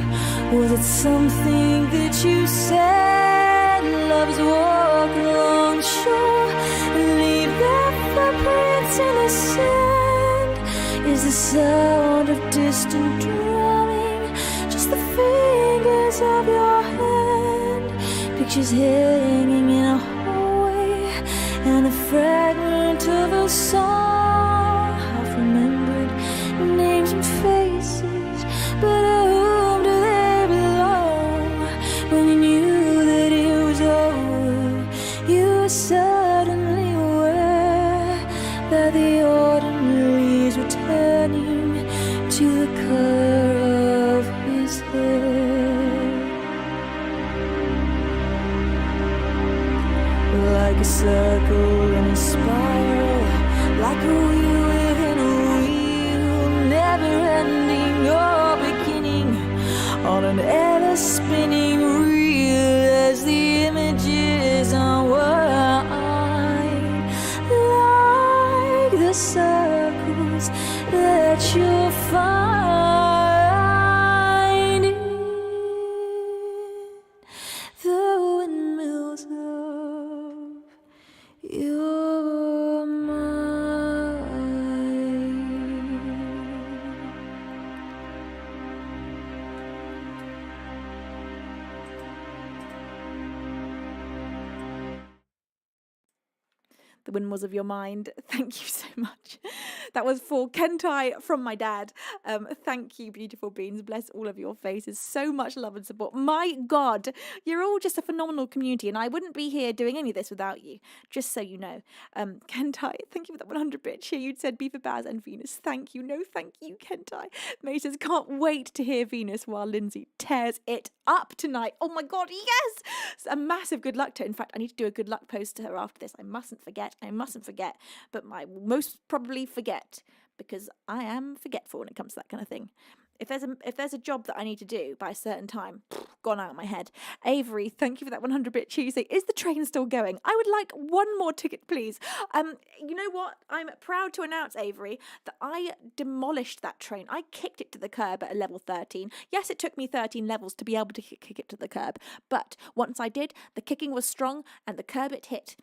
Was it something that you said? Lovers walk along the shore and leave their footprints in the sand. Is the sound of distant drumming just the fingers of your hand? Pictures hanging in a hallway and a fragment of a song, half remembered names and faces, but to whom do they belong? When you knew that it was over, you were suddenly aware that the autumn leaves returning to the color of his hair. Like a circle in a spiral, like a wheel within a wheel, never ending or beginning, on an ever spinning reel as the images unwind, like the circles that you'll find in the windmills of your mind. The windmills of your mind. Thank you so much. That was for Kentai from my dad. Thank you, beautiful beans. Bless all of your faces. So much love and support. My God, you're all just a phenomenal community, and I wouldn't be here doing any of this without you, just so you know. Kentai, thank you for that 100-bit cheer. You'd said B for Baz and Venus. Thank you. No, thank you, Kentai. May says, can't wait to hear Venus while Lindsay tears it up tonight. Oh my God, yes! It's a massive good luck to her. In fact, I need to do a good luck post to her after this. I mustn't forget, but I will most probably forget, because I am forgetful when it comes to that kind of thing. If there's a job that I need to do by a certain time, gone out of my head. Avery, thank you for that 100-bit Tuesday. Is the train still going? I would like one more ticket, please. You know what? I'm proud to announce, Avery, that I demolished that train. I kicked it to the curb at a level 13. Yes, it took me 13 levels to be able to kick it to the curb, but once I did, the kicking was strong and the curb it hit.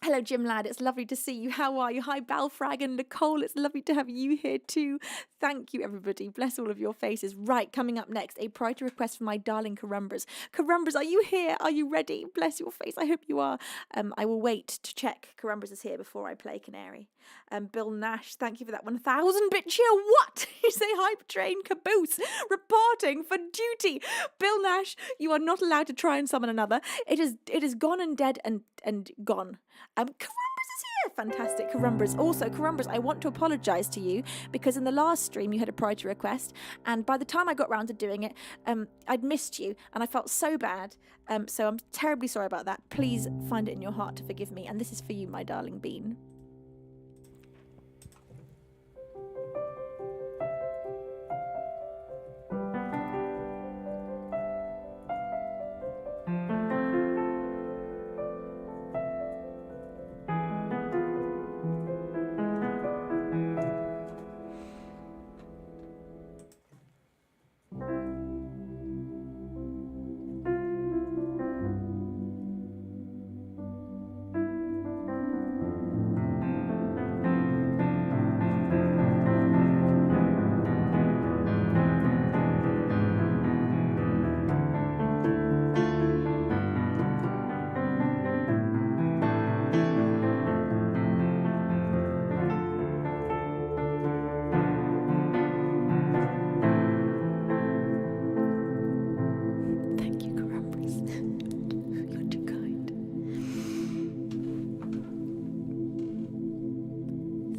Hello, Jim Ladd. It's lovely to see you. How are you? Hi, Balfrag and Nicole. It's lovely to have you here too. Thank you, everybody. Bless all of your faces. Right, coming up next, a priority request for my darling Carumbras. Carumbras, are you here? Are you ready? Bless your face. I hope you are. I will wait to check Carumbras is here before I play Canary. Bill Nash, thank you for that 1,000-bit cheer. What? You say hype train caboose reporting for duty. Bill Nash, you are not allowed to try and summon another. It is gone and dead and gone. Carumbras is here. Fantastic. Carumbras. Also, Carumbras, I want to apologise to you because in the last stream you had a priority request, and by the time I got round to doing it, I'd missed you and I felt so bad. So I'm terribly sorry about that. Please find it in your heart to forgive me. And this is for you, my darling Bean.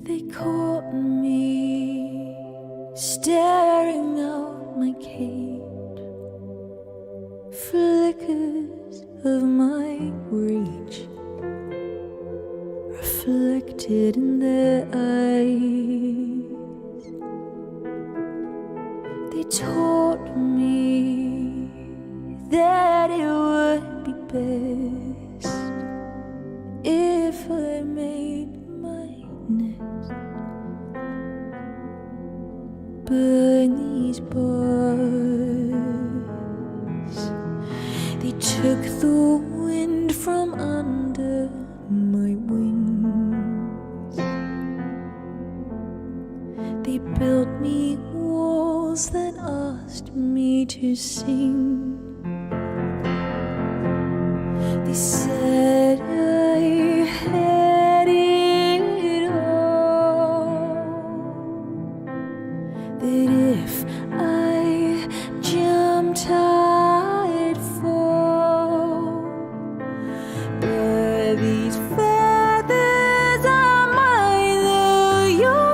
They caught me staring out my cage, flickers of my rage reflected in their eyes. They taught me that it would be best if I made my nest beneath bars. They took the wind from under my wings. They built me walls that asked me to sing. They said I had it all, that if I jumped I'd fall, but these feathers are mine, they're yours.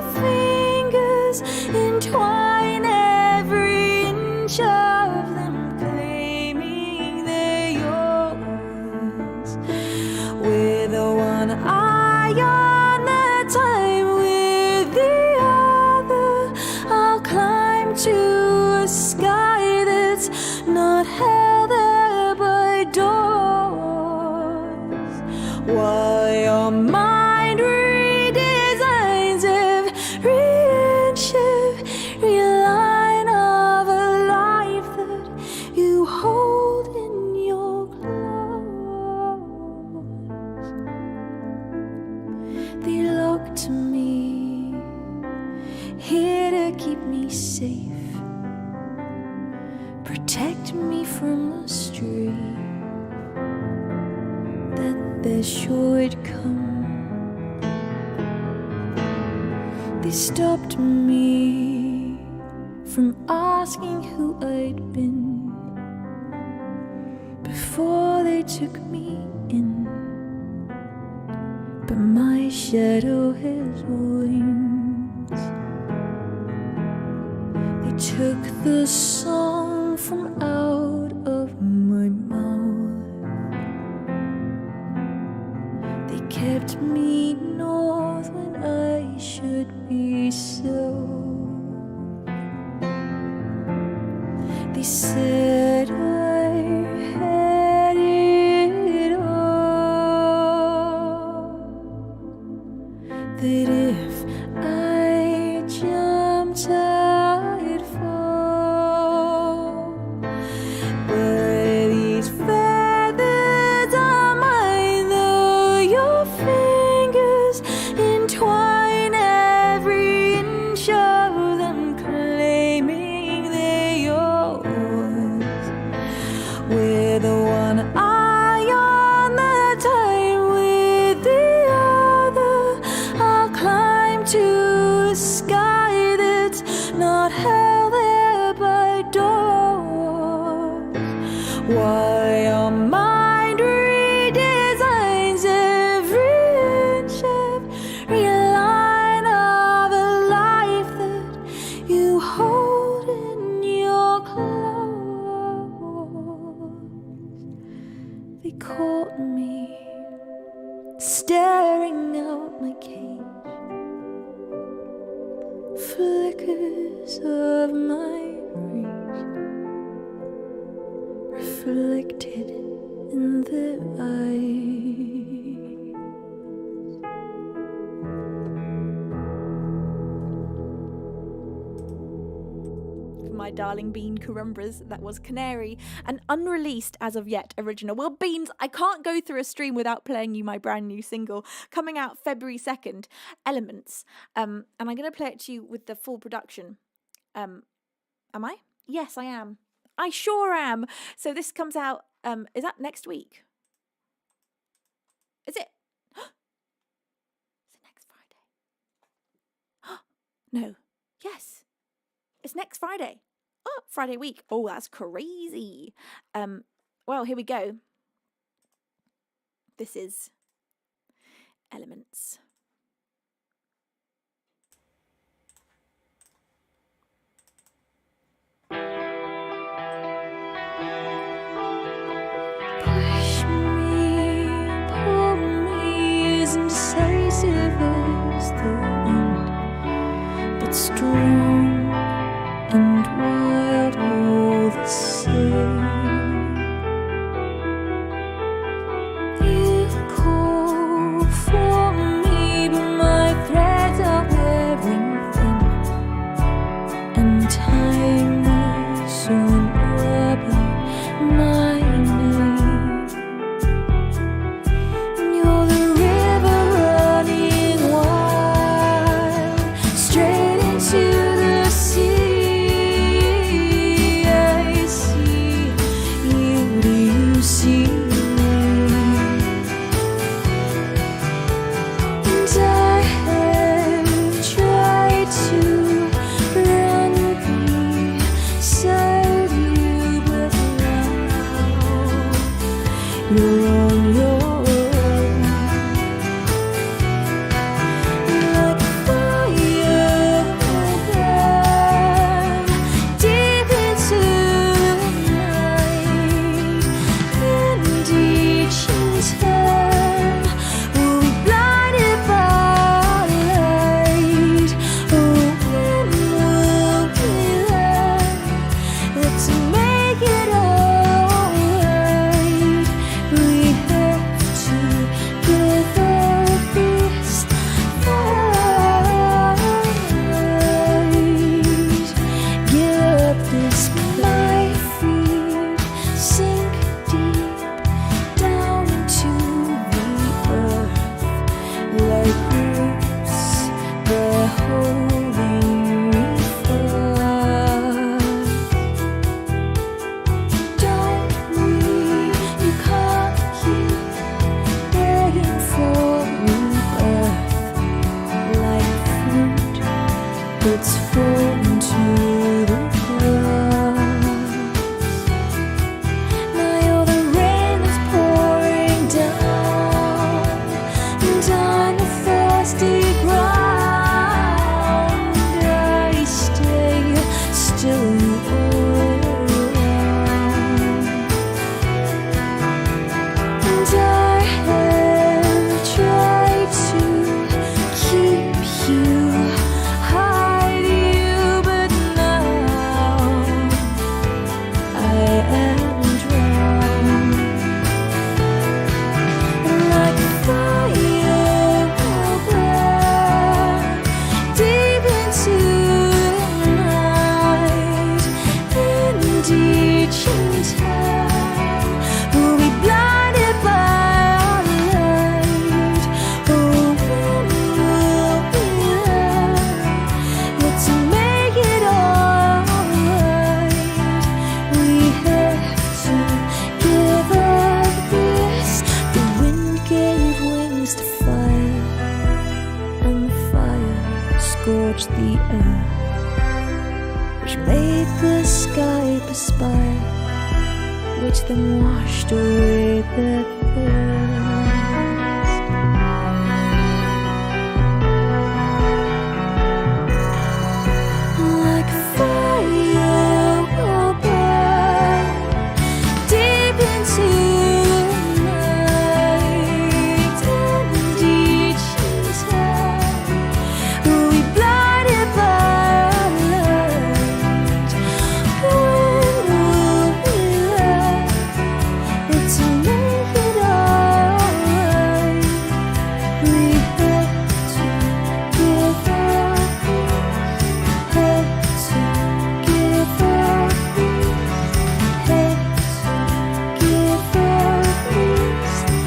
they locked me here to keep me safe, protect me from the street that they're sure would come. They stopped me from asking who I'd been before they took me in, but my shadow has wings. They took the song from out of my mouth. They kept me north when I should be south. They said I had it all, that if I jumped I'd fall, but these feathers are mine, though your fingers entwine every inch of them, claiming they're yours. With one eye on the time, with the other I'll climb to a sky that's not held there by doors. While your mind redesigns every inch, every line of a life that you hold in your claws. They caught me staring out my cage, flickers of my rage reflected in their eyes. For my darling Bean Carumbras, that was Canary, an unreleased as of yet original. Well, Beans, I can't go through a stream without playing you my brand new single, coming out February 2nd, Elements. And I'm going to play it to you with the full production. Am I? Yes, I am. I sure am. So this comes out, is that next week? Is it? Is it next Friday? No. Yes. It's next Friday. Oh, Friday week. Oh, that's crazy. Well, here we go. This is Elements. Push me, pull me, as incisive as the wind, but strong and wild all the same. You call for me it's fallen to the ground. Now you're the rain that's pouring down, and I'm the thirsty ground. I stay still all around, and I have tried to keep you, hide you, but now I am drowned. Like fire will burn deep into the night, and each in time will be blinded by our light. Oh, when will we learn that to make it all right, we have to give up this? The wind gave wings to fire, and the fire scorched the earth, which made the sky perspire, which then washed away their thirst. Like fire will burn deep into the night, and each in time will be blinded by our light. When will we learn that to make it all right, we have to give up this, have to give up this, have to give up this fight,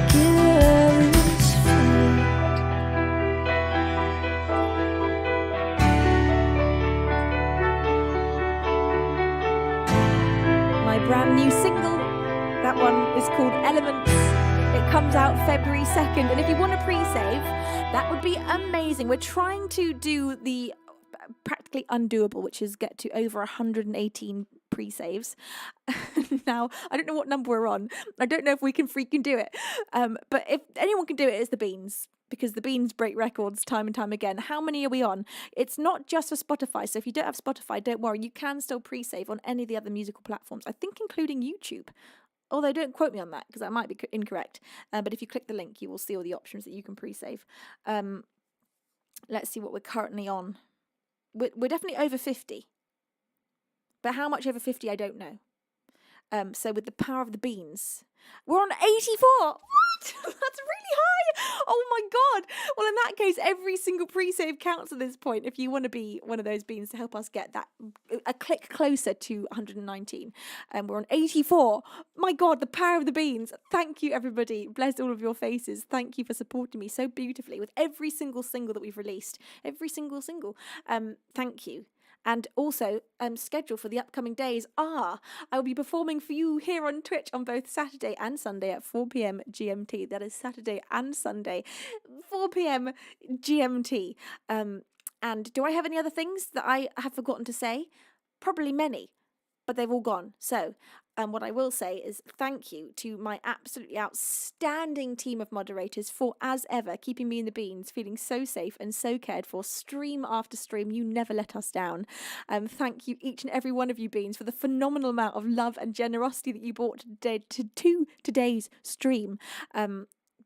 give up this fight. My brand new single, that one is called Elements. It comes out February 2nd, and if you want to pre-save, that would be amazing. We're trying to do the practically undoable, which is get to over 118 pre-saves. Now, I don't know what number we're on. I don't know if we can freaking do it. But if anyone can do it, it's the Beans, because the Beans break records time and time again. How many are we on? It's not just for Spotify, so if you don't have Spotify, don't worry. You can still pre-save on any of the other musical platforms, I think including YouTube. Although don't quote me on that, because that might be incorrect. But if you click the link, you will see all the options that you can pre-save. Let's see what we're currently on. We're definitely over 50. But how much over 50, I don't know. So with the power of the Beans, we're on 84. What? That's really high. Oh my God. Well, in that case, every single pre-save counts at this point if you want to be one of those Beans to help us get that a click closer to 119. We're on 84. My God, the power of the Beans. Thank you, everybody. Bless all of your faces. Thank you for supporting me so beautifully with every single single that we've released. Every single single. Thank you. And also, schedule for the upcoming days are, I will be performing for you here on Twitch on both Saturday and Sunday at 4 p.m. GMT. That is Saturday and Sunday, 4 p.m. GMT. And do I have any other things that I have forgotten to say? Probably many, but they've all gone. So what I will say is thank you to my absolutely outstanding team of moderators for, as ever, keeping me in the Beans, feeling so safe and so cared for. Stream after stream, you never let us down. Thank you, each and every one of you Beans, for the phenomenal amount of love and generosity that you brought to today's stream.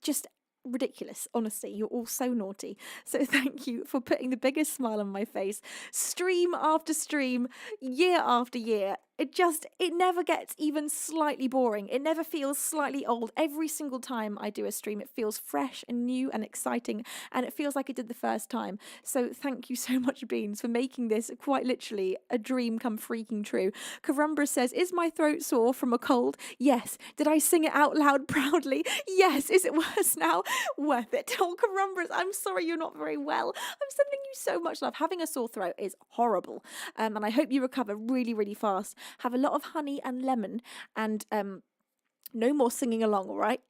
Just ridiculous, honestly. You're all so naughty. So thank you for putting the biggest smile on my face, stream after stream, year after year. It never gets even slightly boring. It never feels slightly old. Every single time I do a stream, it feels fresh and new and exciting, and it feels like it did the first time. So thank you so much, Beans, for making this quite literally a dream come freaking true. Karumbra says, is my throat sore from a cold? Yes. Did I sing it out loud proudly? Yes. Is it worse now? Worth it. Oh, Karumbras, I'm sorry you're not very well. I'm sending you so much love. Having a sore throat is horrible. And I hope you recover really, really fast. Have a lot of honey and lemon, and No more singing along, all right?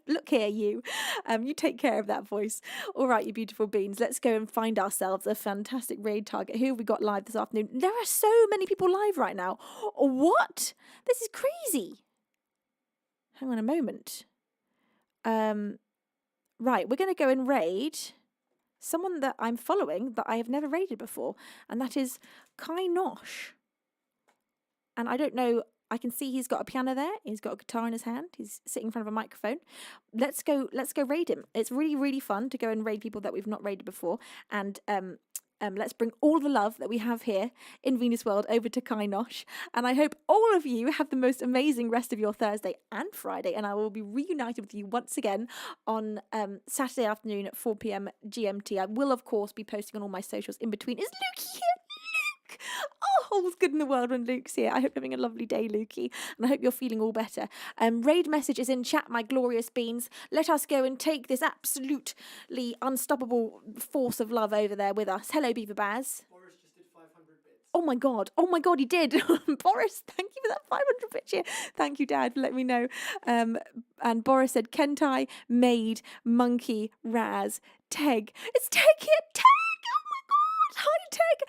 Look here, you. You take care of that voice. All right, you beautiful beans. Let's go and find ourselves a fantastic raid target. Who have we got live this afternoon? There are so many people live right now. What? This is crazy. Hang on a moment. Right, we're going to go and raid someone that I'm following that I have never raided before, and that is Kai Nosh. And I don't know, I can see he's got a piano there, he's got a guitar in his hand, he's sitting in front of a microphone. Let's go raid him. It's really, really fun to go and raid people that we've not raided before, and let's bring all the love that we have here in Venus World over to Kai Nosh. And I hope all of you have the most amazing rest of your Thursday and Friday. And I will be reunited with you once again on Saturday afternoon at 4 p.m. GMT. I will, of course, be posting on all my socials in between. Is Luke here? Luke! Oh, all's good in the world when Luke's here. I hope you're having a lovely day, Lukey. And I hope you're feeling all better. Raid message is in chat, my glorious beans. Let us go and take this absolutely unstoppable force of love over there with us. Hello, Beaver Baz. Boris just did 500 bits. Oh my god, he did. Boris, thank you for that 500 bits here. Thank you, Dad, for letting me know. And Boris said, Kentai, Maid, Monkey, Raz, Teg. It's Teg here, Teg! Hi, Teg!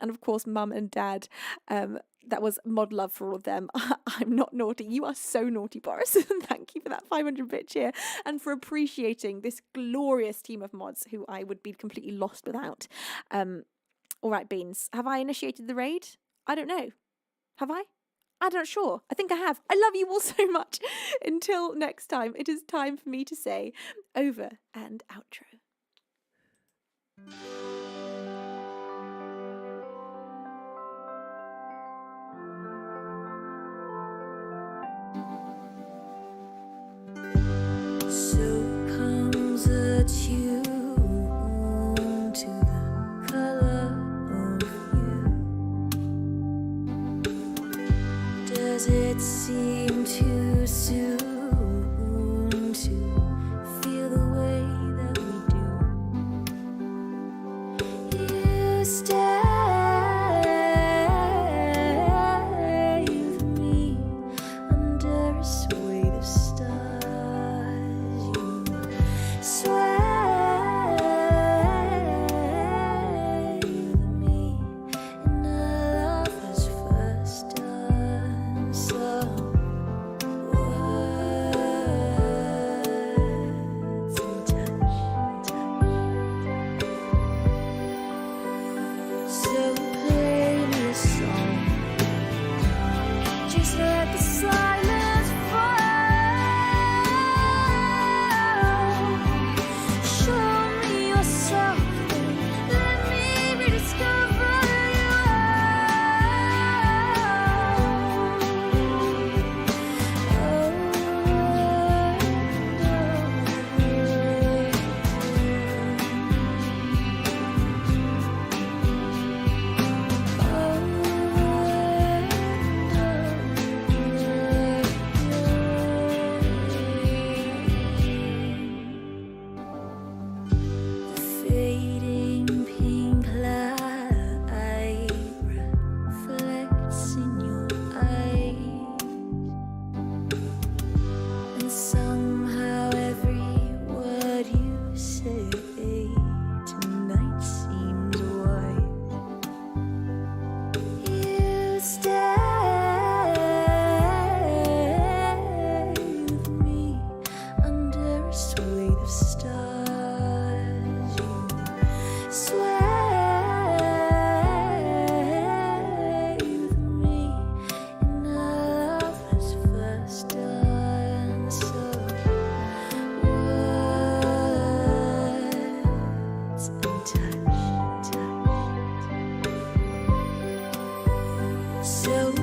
And of course, Mum and Dad. That was mod love for all of them. I'm not naughty. You are so naughty, Boris. Thank you for that 500 bit cheer and for appreciating this glorious team of mods who I would be completely lost without. All right, Beans. Have I initiated the raid? I don't know. Have I? I'm not sure. I think I have. I love you all so much. Until next time, it is time for me to say over and outro. So comes a tune to the color of you. Does it seem too soon to feel the way that we do? You stay with me under a swathe of stars. So